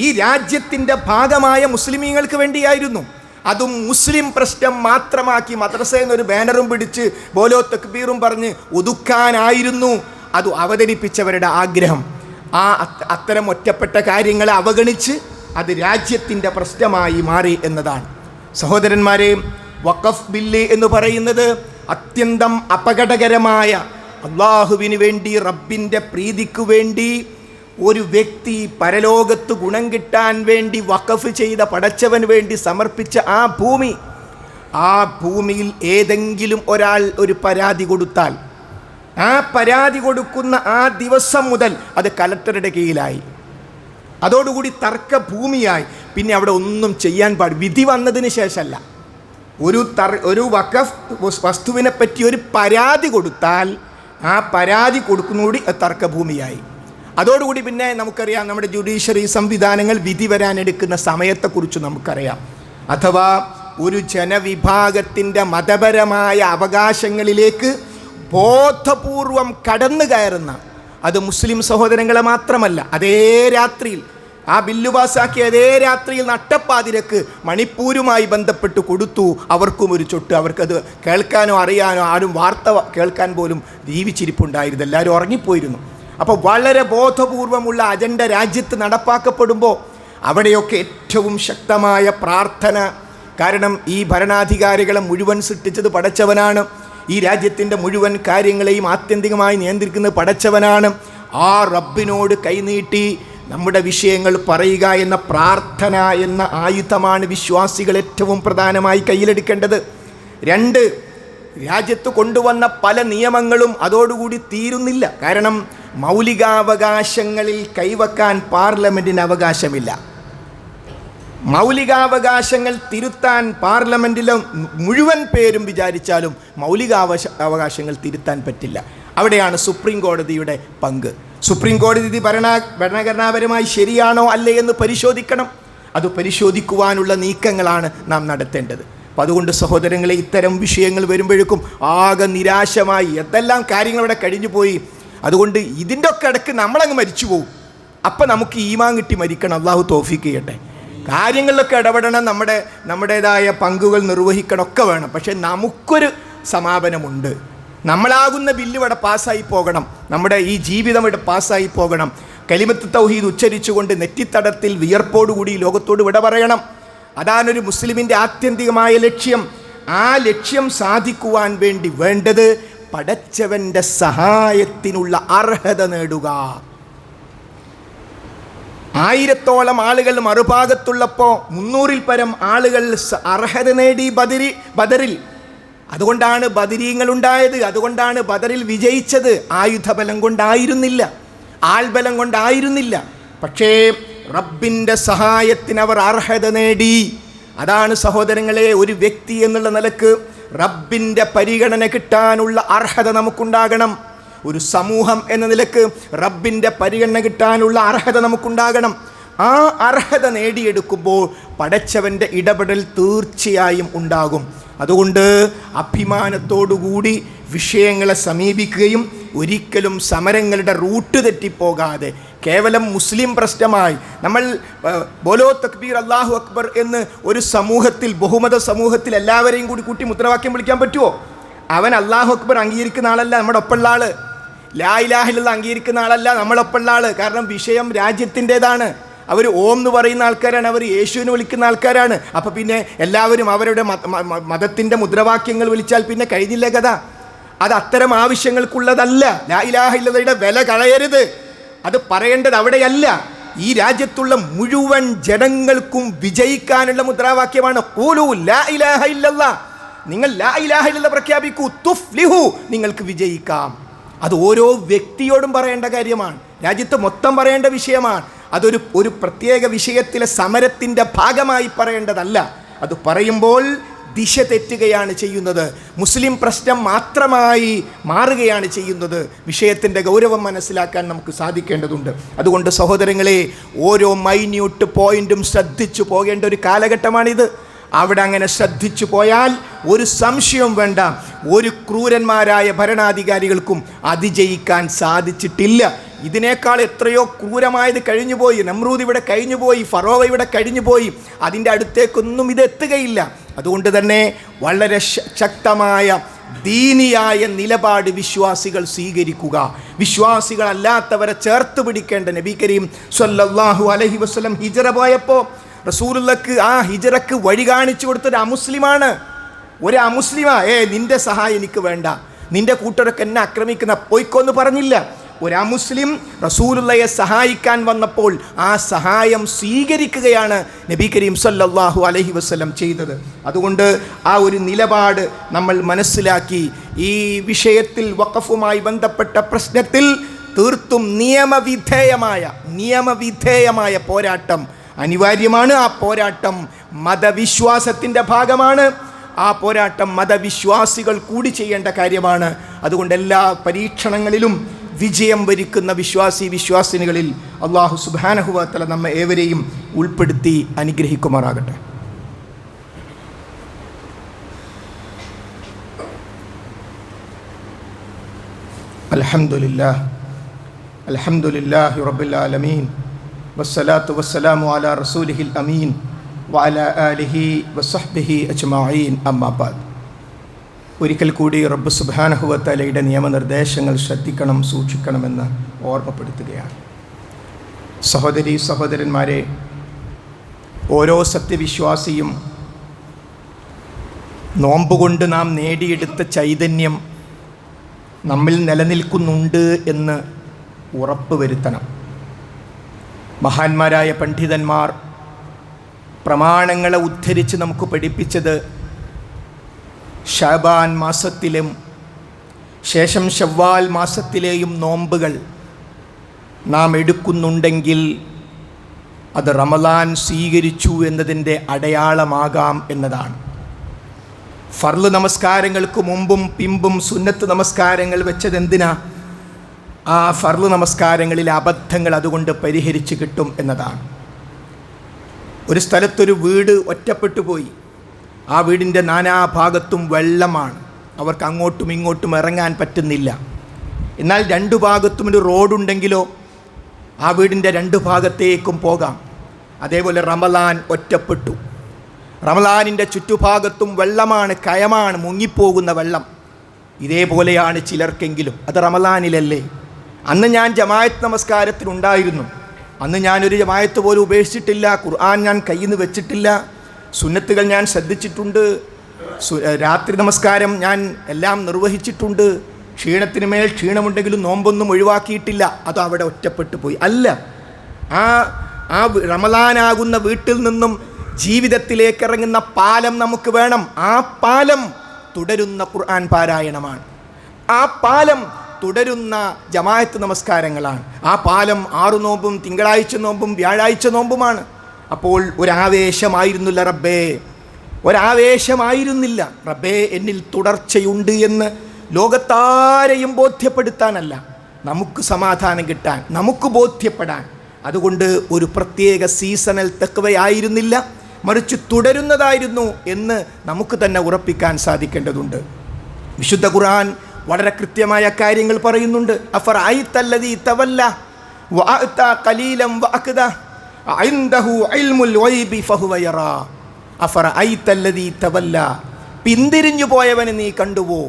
ഈ രാജ്യത്തിൻ്റെ ഭാഗമായ മുസ്ലിമീങ്ങൾക്ക് വേണ്ടിയായിരുന്നു. അതും മുസ്ലിം പ്രശ്നം മാത്രമാക്കി മദ്രസയിൽ നിന്ന് ഒരു ബാനറും പിടിച്ച് ബോലോ തക്ബീറും പറഞ്ഞ് ഒതുക്കാനായിരുന്നു അത് അവതരിപ്പിച്ചവരുടെ ആഗ്രഹം. അത്തരം ഒറ്റപ്പെട്ട കാര്യങ്ങളെ അവഗണിച്ച് അത് രാജ്യത്തിൻ്റെ പ്രശ്നമായി മാറി എന്നതാണ്. സഹോദരന്മാരെ, വഖഫ് ബില്ല് എന്ന് പറയുന്നത് അത്യന്തം അപകടകരമായ, അള്ളാഹുവിന് വേണ്ടി, റബ്ബിൻ്റെ പ്രീതിക്ക് വേണ്ടി ഒരു വ്യക്തി പരലോകത്ത് ഗുണം കിട്ടാൻ വേണ്ടി വഖഫ് ചെയ്ത, പടച്ചവന് വേണ്ടി സമർപ്പിച്ച ആ ഭൂമിയിൽ ഏതെങ്കിലും ഒരാൾ ഒരു പരാതി കൊടുത്താൽ, ആ പരാതി കൊടുക്കുന്ന ആ ദിവസം മുതൽ അത് കലക്ടറുടെ കീഴിലായി, അതോടുകൂടി തർക്ക ഭൂമിയായി. പിന്നെ അവിടെ ഒന്നും ചെയ്യാൻ പാടില്ല. വിധി വന്നതിന് ശേഷമല്ല, ഒരു വഖഫ് വസ്തുവിനെ പറ്റി ഒരു പരാതി കൊടുത്താൽ ആ പരാതി കൊടുക്കുന്നതോടി തർക്കഭൂമിയായി. അതോടുകൂടി പിന്നെ നമുക്കറിയാം, നമ്മുടെ ജുഡീഷ്യറി സംവിധാനങ്ങൾ വിധി വരാനെടുക്കുന്ന സമയത്തെക്കുറിച്ച് നമുക്കറിയാം. അഥവാ ഒരു ജനവിഭാഗത്തിൻ്റെ മതപരമായ അവകാശങ്ങളിലേക്ക് ബോധപൂർവം കടന്നു കയറുന്ന, അത് മുസ്ലിം സഹോദരങ്ങളെ മാത്രമല്ല, അതേ രാത്രിയിൽ ആ ബില്ല് പാസ്സാക്കിയ അതേ രാത്രിയിൽ നട്ടപ്പാതിരക്ക് മണിപ്പൂരുമായി ബന്ധപ്പെട്ട് കൊടുത്തു അവർക്കും ഒരു ചൊട്ട്. അവർക്കത് കേൾക്കാനോ അറിയാനോ ആരും വാർത്ത കേൾക്കാൻ പോലും ജീവിച്ചിരിപ്പുണ്ടായിരുന്നു, എല്ലാവരും ഉറങ്ങിപ്പോയിരുന്നു. അപ്പോൾ വളരെ ബോധപൂർവമുള്ള അജണ്ട രാജ്യത്ത് നടപ്പാക്കപ്പെടുമ്പോൾ അവിടെയൊക്കെ ഏറ്റവും ശക്തമായ പ്രാർത്ഥന. കാരണം ഈ ഭരണാധികാരികളെ മുഴുവൻ സൃഷ്ടിച്ചത് പടച്ചവനാണ്, ഈ രാജ്യത്തിൻ്റെ മുഴുവൻ കാര്യങ്ങളെയും ആത്യന്തികമായി നിയന്ത്രിക്കുന്നത് പടച്ചവനാണ്. ആ റബ്ബിനോട് കൈനീട്ടി നമ്മുടെ വിഷയങ്ങൾ പറയുക എന്ന പ്രാർത്ഥന എന്ന ആയുധമാണ് വിശ്വാസികൾ ഏറ്റവും പ്രധാനമായി കയ്യിലെടുക്കേണ്ടത്. 2, രാജ്യത്ത് കൊണ്ടുവന്ന പല നിയമങ്ങളും അതോടുകൂടി തീരുന്നില്ല. കാരണം മൗലികാവകാശങ്ങളിൽ കൈവക്കാൻ പാർലമെൻറ്റിന് അവകാശമില്ല. മൗലികാവകാശങ്ങൾ തിരുത്താൻ പാർലമെൻറ്റിലെ മുഴുവൻ പേരും വിചാരിച്ചാലും അവകാശങ്ങൾ തിരുത്താൻ പറ്റില്ല. അവിടെയാണ് സുപ്രീം കോടതിയുടെ പങ്ക്. സുപ്രീം കോടതി ഭരണഘടനാപരമായി ശരിയാണോ അല്ലേ എന്ന് പരിശോധിക്കണം. അത് പരിശോധിക്കുവാനുള്ള നീക്കങ്ങളാണ് നാം നടത്തേണ്ടത്. അപ്പം അതുകൊണ്ട് സഹോദരങ്ങളെ, ഇത്തരം വിഷയങ്ങൾ വരുമ്പോഴേക്കും ആകെ നിരാശമായി എന്തെല്ലാം കാര്യങ്ങൾ ഇവിടെ കഴിഞ്ഞു പോയി. അതുകൊണ്ട് ഇതിൻ്റെ ഒക്കെ ഇടയ്ക്ക് നമ്മളങ്ങ് മരിച്ചു പോകും. അപ്പം നമുക്ക് ഈമാൻ കിട്ടി മരിക്കണം. അള്ളാഹു തൗഫീക്ക് ചെയ്യട്ടെ. കാര്യങ്ങളിലൊക്കെ ഇടപെടണം, നമ്മുടേതായ പങ്കുകൾ നിർവഹിക്കണം, ഒക്കെ വേണം. പക്ഷേ നമുക്കൊരു സമാപനമുണ്ട്. നമ്മളാകുന്ന ബില്ല് ഇവിടെ പാസ്സായി പോകണം, നമ്മുടെ ഈ ജീവിതം ഇവിടെ പാസ്സായി പോകണം. കലിമത്ത് തൗഹീദ് ഉച്ചരിച്ചുകൊണ്ട് നെറ്റിത്തടത്തിൽ വിയർപ്പോടുകൂടി ലോകത്തോട് വിട പറയണം. അതാണൊരു മുസ്ലിമിൻ്റെ ആത്യന്തികമായ ലക്ഷ്യം. ആ ലക്ഷ്യം സാധിക്കുവാൻ വേണ്ടി വേണ്ടത് പടച്ചവൻ്റെ സഹായത്തിനുള്ള അർഹത നേടുക. 1000-ഓളം ആളുകൾ മറുഭാഗത്തുള്ളപ്പോൾ 300-ൽ പരം ആളുകൾ അർഹത നേടി ബദറിൽ. അതുകൊണ്ടാണ് ബദരീങ്ങളുണ്ടായത്, അതുകൊണ്ടാണ് ബദറിൽ വിജയിച്ചത്. ആയുധബലം കൊണ്ടായിരുന്നില്ല, ആൾബലം കൊണ്ടായിരുന്നില്ല. പക്ഷേ റബ്ബിൻ്റെ സഹായത്തിന് അവർ അർഹത നേടി. അതാണ് സഹോദരങ്ങളെ, ഒരു വ്യക്തി എന്നുള്ള നിലക്ക് റബ്ബിൻ്റെ പരിഗണന കിട്ടാനുള്ള അർഹത നമുക്കുണ്ടാകണം. ഒരു സമൂഹം എന്ന നിലക്ക് റബ്ബിൻ്റെ പരിഗണന കിട്ടാനുള്ള അർഹത നമുക്കുണ്ടാകണം. ആ അർഹത നേടിയെടുക്കുമ്പോൾ പടച്ചവൻ്റെ ഇടപെടൽ തീർച്ചയായും ഉണ്ടാകും. അതുകൊണ്ട് അഭിമാനത്തോടുകൂടി വിഷയങ്ങളെ സമീപിക്കുകയും ഒരിക്കലും സമരങ്ങളുടെ റൂട്ട് തെറ്റിപ്പോകാതെ കേവലം മുസ്ലിം പ്രശ്നമായി നമ്മൾ ബോലോ തക്ബീർ അല്ലാഹു അക്ബർ എന്ന് ഒരു സമൂഹത്തിൽ, ബഹുമത സമൂഹത്തിൽ എല്ലാവരെയും കൂടി കൂട്ടി മുദ്രാവാക്യം വിളിക്കാൻ പറ്റുമോ? അവൻ അല്ലാഹു അക്ബർ അംഗീകരിക്കുന്ന ആളല്ല നമ്മുടെ ഒപ്പമുള്ള ആൾ, ലാ ഇലാഹ ഇല്ലല്ലാഹ് അംഗീകരിക്കുന്ന ആളല്ല നമ്മളൊപ്പമുള്ള ആൾ. കാരണം വിഷയം രാജ്യത്തിൻ്റെതാണ്. അവർ ഓം എന്ന് പറയുന്ന ആൾക്കാരാണ്, അവർ യേശുവിനെ വിളിക്കുന്ന ആൾക്കാരാണ്. അപ്പം പിന്നെ എല്ലാവരും അവരുടെ മതത്തിൻ്റെ മുദ്രാവാക്യങ്ങൾ വിളിച്ചാൽ പിന്നെ കഴിഞ്ഞില്ല കഥ. അത് അത്തരം ആവശ്യങ്ങൾക്കുള്ളതല്ല. ലാ ഇലാഹ ഇല്ലല്ലാഹയുടെ വില കളയരുത്. അത് പറയേണ്ടത് അവിടെയല്ല. ഈ രാജ്യത്തുള്ള മുഴുവൻ ജനങ്ങൾക്കും വിജയിക്കാനുള്ള മുദ്രാവാക്യമാണ് ഖൂലൂ ലാ ഇലാഹ ഇല്ലല്ലാഹ്. നിങ്ങൾ ലാ ഇലാഹ ഇല്ലല്ലാഹ് പ്രഖ്യാപിക്കൂ, തുഫ്ലിഹു, നിങ്ങൾക്ക് വിജയിക്കാം. അത് ഓരോ വ്യക്തിയോടും പറയേണ്ട കാര്യമാണ്, രാജ്യത്ത് മൊത്തം പറയേണ്ട വിഷയമാണ്. അതൊരു പ്രത്യേക വിഷയത്തിലെ സമരത്തിൻ്റെ ഭാഗമായി പറയേണ്ടതല്ല. അത് പറയുമ്പോൾ ദിശ തെറ്റുകയാണ് ചെയ്യുന്നത്, മുസ്ലിം പ്രശ്നം മാത്രമായി മാറുകയാണ് ചെയ്യുന്നത്. വിഷയത്തിൻ്റെ ഗൗരവം മനസ്സിലാക്കാൻ നമുക്ക് സാധിക്കേണ്ടതുണ്ട്. അതുകൊണ്ട് സഹോദരങ്ങളെ, ഓരോ മൈന്യൂട്ട് പോയിന്റും ശ്രദ്ധിച്ചു പോകേണ്ട ഒരു കാലഘട്ടമാണിത്. അവിടെ അങ്ങനെ ശ്രദ്ധിച്ചു പോയാൽ ഒരു സംശയവും വേണ്ട, ഒരു ക്രൂരന്മാരായ ഭരണാധികാരികൾക്കും അതിജയിക്കാൻ സാധിച്ചിട്ടില്ല. ഇതിനേക്കാൾ എത്രയോ ക്രൂരമായത് കഴിഞ്ഞുപോയി. നമ്രൂദ് ഇവിടെ കഴിഞ്ഞുപോയി, ഫറോവ ഇവിടെ കഴിഞ്ഞുപോയി. അതിൻ്റെ അടുത്തേക്കൊന്നും ഇത് എത്തുകയില്ല. അതുകൊണ്ട് തന്നെ വളരെ ശക്തമായ ദീനിയായ നിലപാട് വിശ്വാസികൾ സ്വീകരിക്കുക. വിശ്വാസികളല്ലാത്തവരെ ചേർത്ത് പിടിക്കേണ്ട നബി കരീം സ്വല്ലല്ലാഹു അലൈഹി വസല്ലം ഹിജ്റ പോയപ്പോൾ റസൂലുള്ളാഹിക്ക് ആ ഹിജ്റക്ക് വഴി കാണിച്ചു കൊടുത്തൊരു അമുസ്ലിമാണ്. ഒരു അമുസ്ലിമാ, നിന്റെ സഹായം എനിക്ക് വേണ്ട, നിന്റെ കൂട്ടരൊക്കെ എന്നെ ആക്രമിക്കുന്ന, പോയിക്കൊന്ന് പറഞ്ഞില്ല. ഒരു അമുസ്ലിം റസൂലുള്ളാഹിയെ സഹായിക്കാൻ വന്നപ്പോൾ ആ സഹായം സ്വീകരിക്കുകയാണ് നബി കരീം സല്ലല്ലാഹു അലൈഹി വസല്ലം ചെയ്തത്. അതുകൊണ്ട് ആ ഒരു നിലപാട് നമ്മൾ മനസ്സിലാക്കി ഈ വിഷയത്തിൽ വഖഫുമായി ബന്ധപ്പെട്ട പ്രശ്നത്തിൽ തീർത്തും നിയമവിധേയമായ പോരാട്ടം അനിവാര്യമാണ്. ആ പോരാട്ടം മതവിശ്വാസത്തിൻ്റെ ഭാഗമാണ്. ആ പോരാട്ടം മതവിശ്വാസികൾ കൂടി ചെയ്യേണ്ട കാര്യമാണ്. അതുകൊണ്ട് എല്ലാ പരീക്ഷണങ്ങളിലും വിജയം വരിക്കുന്ന വിശ്വാസിനികളിൽ അല്ലാഹു സുബ്ഹാനഹു വ തആല നമ്മെ ഏവരെയും ഉൾപ്പെടുത്തി അനുഗ്രഹിക്കുമാറാകട്ടെ. അൽഹംദുലില്ലാഹി റബ്ബിൽ ആലമീൻ വസ്സലാത്തു വസ്സലാമു അലാ റസൂലിഹിൽ അമീൻ വഅലാ ആലിഹി വസഹ്ബിഹി അജ്മഈൻ. അമ്മാ ബഅദ്. ഒരിക്കൽ കൂടി റബ്ബ് സുബ്ഹാനഹു വ തആലയുടെ നിയമനിർദ്ദേശങ്ങൾ ശ്രദ്ധിക്കണം, സൂക്ഷിക്കണമെന്ന് ഓർമ്മപ്പെടുത്തുകയാണ്. സഹോദരീ സഹോദരന്മാരെ, ഓരോ സത്യവിശ്വാസിയും നോമ്പുകൊണ്ട് നാം നേടിയെടുത്ത ചൈതന്യം നമ്മിൽ നിലനിൽക്കുന്നുണ്ട് എന്ന് ഉറപ്പ് വരുത്തണം. മഹാന്മാരായ പണ്ഡിതന്മാർ പ്രമാണങ്ങളെ ഉദ്ധരിച്ച് നമുക്ക് പഠിപ്പിച്ചത് ശഅബാൻ മാസത്തിലും ശേഷം ശവ്വാൽ മാസത്തിലെയും നോമ്പുകൾ നാം എടുക്കുന്നുണ്ടെങ്കിൽ അത് റമളാൻ സ്വീകരിച്ചു എന്നതിൻ്റെ അടയാളമാകാം എന്നതാണ്. ഫർള് നമസ്കാരങ്ങൾക്ക് മുമ്പും പിമ്പും സുന്നത്ത് നമസ്കാരങ്ങൾ വെച്ചതെന്തിനാ? ആ ഫർള് നമസ്കാരങ്ങളിലെ അബദ്ധങ്ങൾ അതുകൊണ്ട് പരിഹരിച്ച് കിട്ടും എന്നതാണ്. ഒരു സ്ഥലത്തൊരു വീട് ഒറ്റപ്പെട്ടു പോയി. ആ വീടിൻ്റെ നാനാഭാഗത്തും വെള്ളമാണ്, അവർക്ക് അങ്ങോട്ടും ഇങ്ങോട്ടും ഇറങ്ങാൻ പറ്റുന്നില്ല. എന്നാൽ രണ്ടു ഭാഗത്തും ഒരു റോഡുണ്ടെങ്കിലോ ആ വീടിൻ്റെ രണ്ടു ഭാഗത്തേക്കും പോകാം. അതേപോലെ റമളാൻ ഒറ്റപ്പെട്ടു. റമളാനിൻ്റെ ചുറ്റുഭാഗത്തും വെള്ളമാണ്, കയമാണ്, മുങ്ങിപ്പോകുന്ന വെള്ളം. ഇതേപോലെയാണ് ചിലർക്കെങ്കിലും. അത് റമളാനിലല്ലേ? അന്ന് ഞാൻ ജമാഅത്ത് നമസ്കാരത്തിനുണ്ടായിരുന്നു. അന്ന് ഞാനൊരു ജമാഅത്ത് പോലും ഉപേക്ഷിച്ചിട്ടില്ല. ഖുർആൻ ഞാൻ കയ്യിൽ നിന്ന് വെച്ചിട്ടില്ല. സുന്നത്തുകൾ ഞാൻ ശ്രദ്ധിച്ചിട്ടുണ്ട്. രാത്രി നമസ്കാരം ഞാൻ എല്ലാം നിർവഹിച്ചിട്ടുണ്ട്. ക്ഷീണത്തിന് മേൽ ക്ഷീണമുണ്ടെങ്കിലും നോമ്പൊന്നും ഒഴിവാക്കിയിട്ടില്ല. അത് അവിടെ ഒറ്റപ്പെട്ടു പോയി. അല്ല, ആ റമളാനാകുന്ന വീട്ടിൽ നിന്നും ജീവിതത്തിലേക്ക് ഇറങ്ങുന്ന പാലം നമുക്ക് വേണം. ആ പാലം തുടരുന്ന ഖുർആൻ പാരായണമാണ്. ആ പാലം തുടരുന്ന ജമാഅത്ത് നമസ്കാരങ്ങളാണ്. ആ പാലം 6 നോമ്പും തിങ്കളാഴ്ച നോമ്പും വ്യാഴാഴ്ച നോമ്പുമാണ്. അപ്പോൾ ഒരാവേശമായിരുന്നില്ല റബ്ബേ, ഒരാവേശമായിരുന്നില്ല റബ്ബേ, എന്നിൽ തുടർച്ചയുണ്ട് എന്ന് ലോകത്താരെയും ബോധ്യപ്പെടുത്താനല്ല, നമുക്ക് സമാധാനം കിട്ടാൻ, നമുക്ക് ബോധ്യപ്പെടാൻ. അതുകൊണ്ട് ഒരു പ്രത്യേക സീസണൽ തഖ്വയായിരുന്നില്ല, മറിച്ച് തുടരുന്നതായിരുന്നു എന്ന് നമുക്ക് തന്നെ ഉറപ്പിക്കാൻ സാധിക്കേണ്ടതുണ്ട്. വിശുദ്ധ ഖുർആൻ വളരെ കൃത്യമായ കാര്യങ്ങൾ പറയുന്നുണ്ട്. അഫറഅയ്തല്ലദീ തവല്ല വഅഅത ഖലീലൻ വഅഖദ ഇൻദഹു ഇൽമുൽ ഗൈബി ഫഹുവ യറാ. അഫറഅയ്തല്ലദീ തവല്ല, പിന്തിരിഞ്ഞു പോയവനെ നീ കണ്ടുവോ?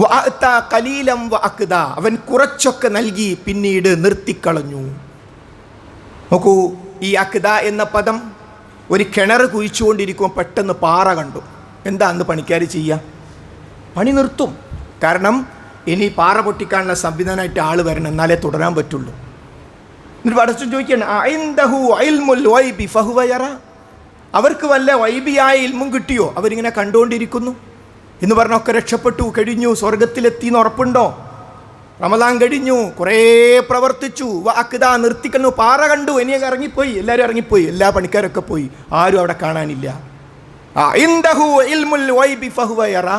വഅഅത ഖലീലൻ വഅഖദ, അവൻ കുറച്ചൊക്കെ നൽകി പിന്നീട് നിർത്തിക്കളഞ്ഞു. നോക്കൂ, ഈ അഖദ എന്ന പദം ഒരു കിണർ കുഴിച്ചുകൊണ്ടിരിക്കുമ്പോൾ പെട്ടെന്ന് പാറ കണ്ടു. എന്താ അന്ന് പണിക്കാർ ചെയ്യുക? പണി നിർത്തും. കാരണം ഇനി പാറ പൊട്ടിക്കാനുള്ള സംവിധാനമായിട്ട് ആൾ വരണം, എന്നാലേ തുടരാൻ പറ്റുള്ളൂ. എന്നിട്ട് പടച്ചോൻ ചോദിക്കുകയാണ്, അഇൻദഹു ഇൽമുൽ ഗൈബി ഫഹുവ യറ, അവർക്ക് വല്ല വൈബിയായ ഇൽമും കിട്ടിയോ, അവരിങ്ങനെ കണ്ടുകൊണ്ടിരിക്കുന്നു എന്ന് പറഞ്ഞൊക്കെ രക്ഷപ്പെട്ടു കഴിഞ്ഞു, സ്വർഗത്തിലെത്തിന്ന് ഉറപ്പുണ്ടോ? റമദാൻ കഴിഞ്ഞു, കുറേ പ്രവർത്തിച്ചു, വാക്കിതാ നിർത്തിക്കുന്നു, പാറ കണ്ടു, ഇനിയൊക്കെ ഇറങ്ങിപ്പോയി, എല്ലാവരും ഇറങ്ങിപ്പോയി, എല്ലാ പണിക്കാരൊക്കെ പോയി, ആരും അവിടെ കാണാനില്ല. ഇൻദഹു ഇൽമുൽ ഗൈബി ഫഹുവ യറ,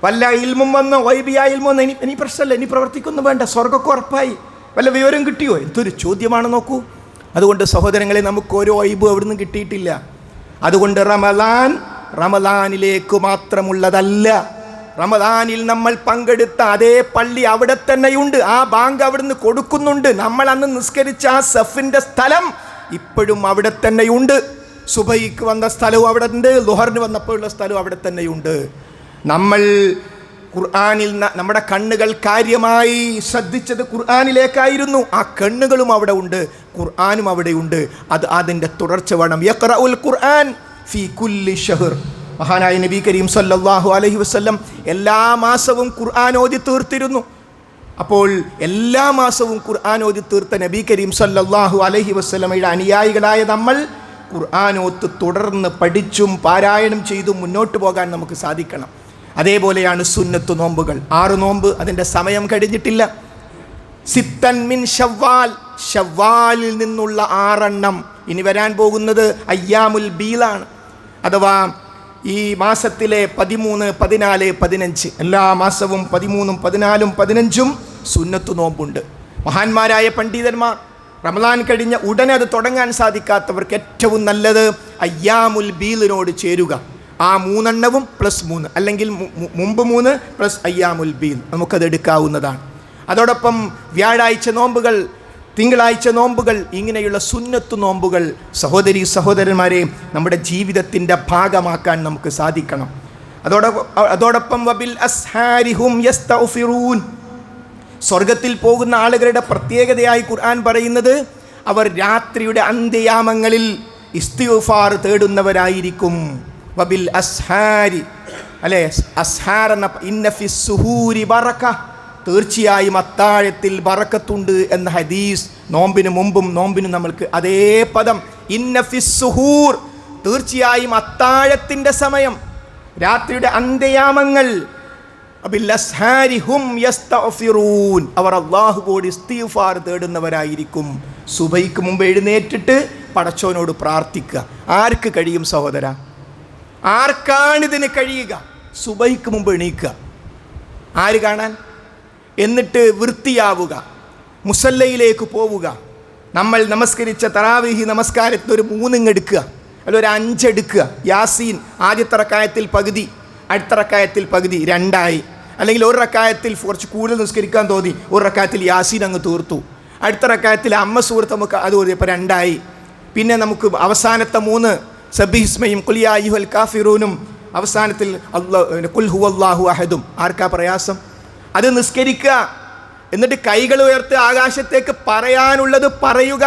വല്ല ഇൽമും വന്നോ, വൈബിയായ ഇൽമോ, ഇനി പ്രശ്നമല്ല, ഇനി പ്രവർത്തിക്കൊന്നും വേണ്ട, സ്വർഗ്ഗമൊക്കെ ഉറപ്പായി, വല്ല വിവരം കിട്ടിയോ? എന്തൊരു ചോദ്യമാണ് നോക്കൂ. അതുകൊണ്ട് സഹോദരങ്ങളെ, നമുക്ക് ഓരോ വൈബും അവിടുന്ന് കിട്ടിയിട്ടില്ല. അതുകൊണ്ട് റമദാനിലേക്ക് മാത്രമുള്ളതല്ല. റമദാനിൽ നമ്മൾ പങ്കെടുത്ത അതേ പള്ളി അവിടെ തന്നെയുണ്ട്, ആ ബാങ്ക് അവിടുന്ന് കൊടുക്കുന്നുണ്ട്, നമ്മൾ അന്ന് നിസ്കരിച്ച ആ സഫിൻ്റെ സ്ഥലം ഇപ്പോഴും അവിടെ തന്നെയുണ്ട്, സുബഹിക്ക് വന്ന സ്ഥലവും അവിടെ ഉണ്ട്, ളുഹറിന് വന്നപ്പോഴുള്ള സ്ഥലവും അവിടെ തന്നെയുണ്ട്. നമ്മൾ ഖുർആനിൽ നമ്മുടെ കണ്ണുകൾ കാര്യമായി ശ്രദ്ധിച്ചത് ഖുർആനിലേക്കായിരുന്നു, ആ കണ്ണുകളും അവിടെ ഉണ്ട്, ഖുർആനും അവിടെയുണ്ട്. അതിൻ്റെ തുടർച്ച വേണം. യഖ്റഉൽ ഖുർആൻ ഫീ കുല്ലി ഷഹർ. മഹാനായ നബി കരീം സല്ലല്ലാഹു അലൈഹി വസല്ലം എല്ലാ മാസവും ഖുർആൻ ഓതി തീർത്തിരുന്നു. അപ്പോൾ എല്ലാ മാസവും ഖുർആൻ ഓതി തീർത്ത നബി കരീം സല്ലല്ലാഹു അലൈഹി വസല്ലമയുടെ അനുയായികളായ നമ്മൾ ഖുർആൻ ഓത്ത് തുടർന്ന് പഠിച്ചും പാരായണം ചെയ്തും മുന്നോട്ട് പോകാൻ നമുക്ക് സാധിക്കണം. അതേപോലെയാണ് സുന്നത്ത് നോമ്പുകൾ. 6 നോമ്പ്, അതിൻ്റെ സമയം കഴിഞ്ഞിട്ടില്ല. സിത്തൻ മിൻ ഷവ്വാൽ, ഷവ്വാലിൽ നിന്നുള്ള 6 എണ്ണം. ഇനി വരാൻ പോകുന്നത് അയ്യാമുൽ ബീലാണ്, അഥവാ ഈ മാസത്തിലെ 13, 14, 15 എല്ലാ മാസവും 13, 14, 15 സുന്നത്ത് നോമ്പുണ്ട്. മഹാന്മാരായ പണ്ഡിതന്മാർ റമദാൻ കഴിഞ്ഞ ഉടനെ അത് തുടങ്ങാൻ സാധിക്കാത്തവർക്ക് ഏറ്റവും നല്ലത് അയ്യാമുൽ ബീലിനോട് ചേരുക. ആ 3 എണ്ണവും +3, അല്ലെങ്കിൽ മുമ്പ് 3 + അയ്യാമുൽ ബീൽ, നമുക്കത് എടുക്കാവുന്നതാണ്. അതോടൊപ്പം വ്യാഴാഴ്ച നോമ്പുകൾ, തിങ്കളാഴ്ച നോമ്പുകൾ, ഇങ്ങനെയുള്ള സുന്നത്ത് നോമ്പുകൾ സഹോദരന്മാരെ നമ്മുടെ ജീവിതത്തിൻ്റെ ഭാഗമാക്കാൻ നമുക്ക് സാധിക്കണം. അതോടൊപ്പം വബിൽ അസ്ഹാരിഹും യസ്തഗ്ഫിറൂൻ, സ്വർഗത്തിൽ പോകുന്ന ആളുകളുടെ പ്രത്യേകതയായി ഖുർആൻ പറയുന്നത് അവർ രാത്രിയുടെ അന്ത്യയാമങ്ങളിൽ ഇസ്തിഗ്ഫാർ തേടുന്നവരായിരിക്കും. വബിൽ അസ്ഹാരി, അല്ലേ, അസ്ഹാർ എന്ന ഇന്ന ഫിസ് സുഹൂരി ബറക, തീർച്ചയായും അത്താഴത്തിൽ ബറക്കത്തുണ്ട് എന്ന ഹദീസ് നോമ്പിന് മുമ്പും നോമ്പിന് നമ്മൾക്ക് അതേ പദം ഇന്ന ഫിസ് സുഹൂർ, തീർച്ചയായും അത്താഴത്തിൻ്റെ സമയം, രാത്രിയുടെ അന്ത്യയാമങ്ങൾ, വബിൽ അസ്ഹാരി ഹും യസ്തഗ്ഫിറൂൻ, അവർ അല്ലാഹുവോട് ഇസ്തിഗ്ഫാർ തേടുന്നവരായിരിക്കും. സുബഹിക്ക് മുമ്പ് എഴുന്നേറ്റിട്ട് പടച്ചോനോട് പ്രാർത്ഥിക്കുക. ആർക്ക് കഴിയും സഹോദര? ആർക്കാണിതിന് കഴിയുക? സുബഹിക്ക് മുമ്പ് എണീക്കുക. ആര് കാണാൻ? എന്നിട്ട് വൃത്തിയാവുക, മുസല്ലയിലേക്ക് പോവുക. നമ്മൾ നമസ്കരിച്ച തറാവീഹി നമസ്കാരത്തിൽ ഒരു 3 എടുക്കുക, അല്ല ഒരു 5 എടുക്കുക. യാസീൻ ആദ്യത്തെ റക്അത്തിൽ പകുതി, അടുത്ത റക്അത്തിൽ പകുതി, 2 ആയി. അല്ലെങ്കിൽ ഒരു റക്അത്തിൽ കുറച്ച് കൂടുതൽ നിസ്കരിക്കാൻ തോന്നി, ഒരു റക്അത്തിൽ യാസീൻ അങ്ങ് തീർത്തു, അടുത്ത റക്അത്തിൽ അമ്മ സൂറത്ത് നമുക്ക് അത് ഓതി, അപ്പോൾ 2 ആയി. പിന്നെ നമുക്ക് അവസാനത്തെ 3 സബ്ബിഹിസ്മയും ഖുൽ യാ അയ്യുഹൽ കാഫിറൂനും, അവസാനത്തിൽ ഖുൽ ഹുവല്ലാഹു അഹദും. ആർക്കാ പ്രയാസം? അത് നിസ്കരിക്കുക, എന്നിട്ട് കൈകൾ ഉയർത്തി ആകാശത്തേക്ക് പറയാനുള്ളത് പറയുക.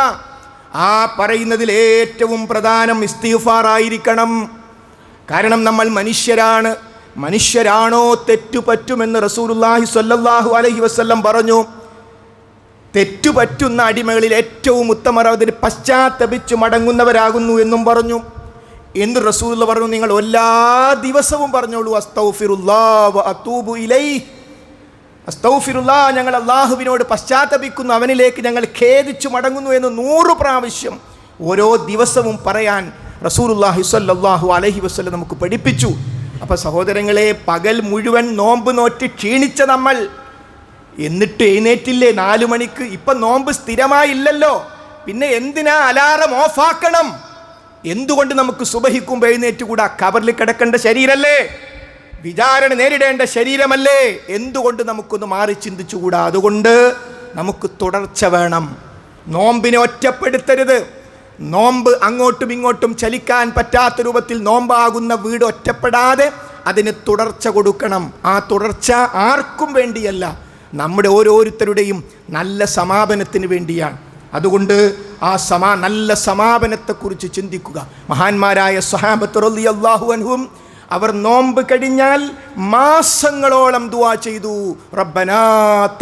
ആ പറയുന്നതിൽ ഏറ്റവും പ്രധാനം ഇസ്തിഗ്ഫാർ ആയിരിക്കണം. കാരണം നമ്മൾ മനുഷ്യരാണോ തെറ്റുപറ്റുമെന്ന് റസൂലുള്ളാഹി സ്വല്ലല്ലാഹു അലൈഹി വസല്ലം പറഞ്ഞു. തെറ്റുപറ്റുന്ന അടിമകളിൽ ഏറ്റവും ഉത്തമർ അതിന് പശ്ചാത്തപിച്ച് മടങ്ങുന്നവരാകുന്നു എന്നും പറഞ്ഞു. എന്ന് റസൂലുള്ള പറഞ്ഞു, നിങ്ങൾ എല്ലാ ദിവസവും പറഞ്ഞോളൂ അസ്തഗ്ഫിറുല്ലാഹ് വ അതൂബു ഇലൈഹി, അസ്തഗ്ഫിറുല്ലാ, ഞങ്ങൾ അള്ളാഹുവിനോട് പശ്ചാത്തപിക്കുന്നു, അവനിലേക്ക് ഞങ്ങൾ ഖേദിച്ചു മടങ്ങുന്നു എന്ന് 100 പ്രാവശ്യം ഓരോ ദിവസവും പറയാൻ റസൂലുള്ളാഹി സ്വല്ലല്ലാഹു അലൈഹി വസല്ലം നമുക്ക് പഠിപ്പിച്ചു. അപ്പോൾ സഹോദരങ്ങളെ, പകൽ മുഴുവൻ നോമ്പ് നോറ്റ് ക്ഷീണിച്ച നമ്മൾ എന്നിട്ട് എഴുന്നേറ്റില്ലേ 4 മണിക്ക്? ഇപ്പം നോമ്പ് സ്ഥിരമായില്ലല്ലോ, പിന്നെ എന്തിനാ അലാറം ഓഫാക്കണം? എന്തുകൊണ്ട് നമുക്ക് സുബഹിക്കുമ്പോൾ എഴുന്നേറ്റുകൂടാ? ഖബറിൽ കിടക്കേണ്ട ശരീരമല്ലേ, വിചാരണ നേരിടേണ്ട ശരീരമല്ലേ, എന്തുകൊണ്ട് നമുക്കൊന്ന് മാറി ചിന്തിച്ചുകൂടാ? അതുകൊണ്ട് നമുക്ക് തുടർച്ച വേണം. നോമ്പിനെ ഒറ്റപ്പെടുത്തരുത്. നോമ്പ് അങ്ങോട്ടും ഇങ്ങോട്ടും ചലിക്കാൻ പറ്റാത്ത രൂപത്തിൽ നോമ്പാകുന്ന വീട് ഒറ്റപ്പെടാതെ അതിന് തുടർച്ച കൊടുക്കണം. ആ തുടർച്ച ആർക്കും വേണ്ടിയല്ല, നമ്മുടെ ഓരോരുത്തരുടെയും നല്ല സമാപനത്തിന് വേണ്ടിയാണ്. അതുകൊണ്ട് ആ നല്ല സമാപനത്തെക്കുറിച്ച് ചിന്തിക്കുക. മഹാന്മാരായ സ്വഹാബത്ത് റളിയല്ലാഹു അൻഹും അവർ നോമ്പ് കഴിഞ്ഞാൽ മാസങ്ങളോളം ദുആ ചെയ്തു, റബ്ബനാ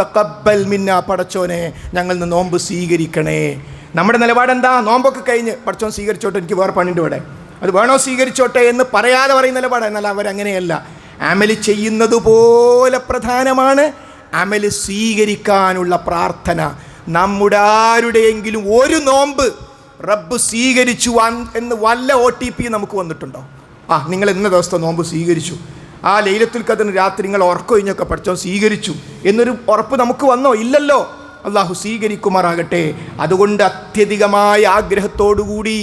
തഖബ്ബൽ മിന്നാ, പടച്ചോനെ ഞങ്ങളിൽ നിന്ന് നോമ്പ് സ്വീകരിക്കണേ. നമ്മുടെ നിലപാടെന്താ? നോമ്പൊക്കെ കഴിഞ്ഞ് പടച്ചോൻ സ്വീകരിച്ചോട്ടെ, എനിക്ക് വേറെ പണിയുണ്ട് ഇവിടെ, അത് വേണോ സ്വീകരിച്ചോട്ടെ എന്ന് പറയാതെ പറയുന്ന നിലപാട്. എന്നാൽ അവരങ്ങനെയല്ല. അമല് ചെയ്യുന്നത് പോലെ പ്രധാനമാണ് അമല് സ്വീകരിക്കാനുള്ള പ്രാർത്ഥന. നമ്മുടെ ആരുടെയെങ്കിലും ഒരു നോമ്പ് റബ്ബ് സ്വീകരിച്ചു എന്ന് വല്ല OTP നമുക്ക് വന്നിട്ടുണ്ടോ? നിങ്ങൾ ഇന്ന ദിവസത്തെ നോമ്പ് സ്വീകരിച്ചു, ആ ലൈലത്തുൽ ഖദറിന് രാത്രി നിങ്ങൾ ഉറക്കൊഴിഞ്ഞൊക്കെ പഠിച്ചോ സ്വീകരിച്ചു എന്നൊരു ഉറപ്പ് നമുക്ക് വന്നോ? ഇല്ലല്ലോ. അള്ളാഹു സ്വീകരിക്കുമാറാകട്ടെ. അതുകൊണ്ട് അത്യധികമായ ആഗ്രഹത്തോടുകൂടി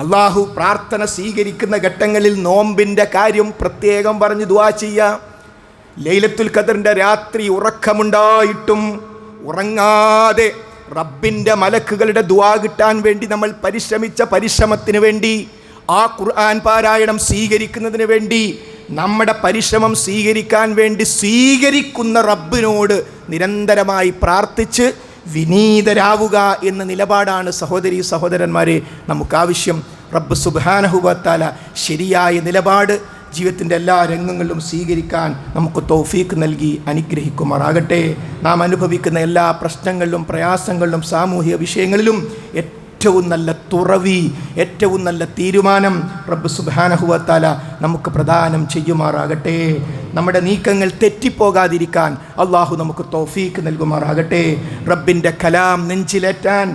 അള്ളാഹു പ്രാർത്ഥന സ്വീകരിക്കുന്ന ഘട്ടങ്ങളിൽ നോമ്പിൻ്റെ കാര്യം പ്രത്യേകം പറഞ്ഞ് ദുആ ചെയ്യാം. ലൈലത്തുൽ ഖദറിൻ്റെ രാത്രി ഉറക്കമുണ്ടായിട്ടും ഉറങ്ങാതെ റബ്ബിൻ്റെ മലക്കുകളുടെ ദുആ കിട്ടാൻ വേണ്ടി നമ്മൾ പരിശ്രമിച്ച പരിശ്രമത്തിന് വേണ്ടി, ആ ഖുർആൻ പാരായണം സ്വീകരിക്കുന്നതിന് വേണ്ടി, നമ്മുടെ പരിശ്രമം സ്വീകരിക്കാൻ വേണ്ടി സ്വീകരിക്കുന്ന റബ്ബിനോട് നിരന്തരമായി പ്രാർത്ഥിച്ച് വിനീതരാവുക എന്ന നിലപാടാണ് സഹോദരീ സഹോദരന്മാരെ നമുക്കാവശ്യം. റബ്ബ് സുബ്ഹാനഹു വ തആല ശരിയായ നിലപാട് ജീവിതത്തിൻ്റെ എല്ലാ രംഗങ്ങളിലും സ്വീകരിക്കാൻ നമുക്ക് തൗഫീഖ് നൽകി അനുഗ്രഹിക്കുമാറാകട്ടെ. നാം അനുഭവിക്കുന്ന എല്ലാ പ്രശ്നങ്ങളിലും പ്രയാസങ്ങളിലും സാമൂഹിക വിഷയങ്ങളിലും ഏറ്റവും നല്ല തുറവി, ഏറ്റവും നല്ല തീരുമാനം റബ്ബ് സുബ്ഹാനഹു വ തആല നമുക്ക് പ്രദാനം ചെയ്യുമാറാകട്ടെ. നമ്മുടെ നീക്കങ്ങൾ തെറ്റിപ്പോകാതിരിക്കാൻ അള്ളാഹു നമുക്ക് തൗഫീഖ് നൽകുമാറാകട്ടെ. റബ്ബിൻ്റെ കലാം നെഞ്ചിലേറ്റാൻ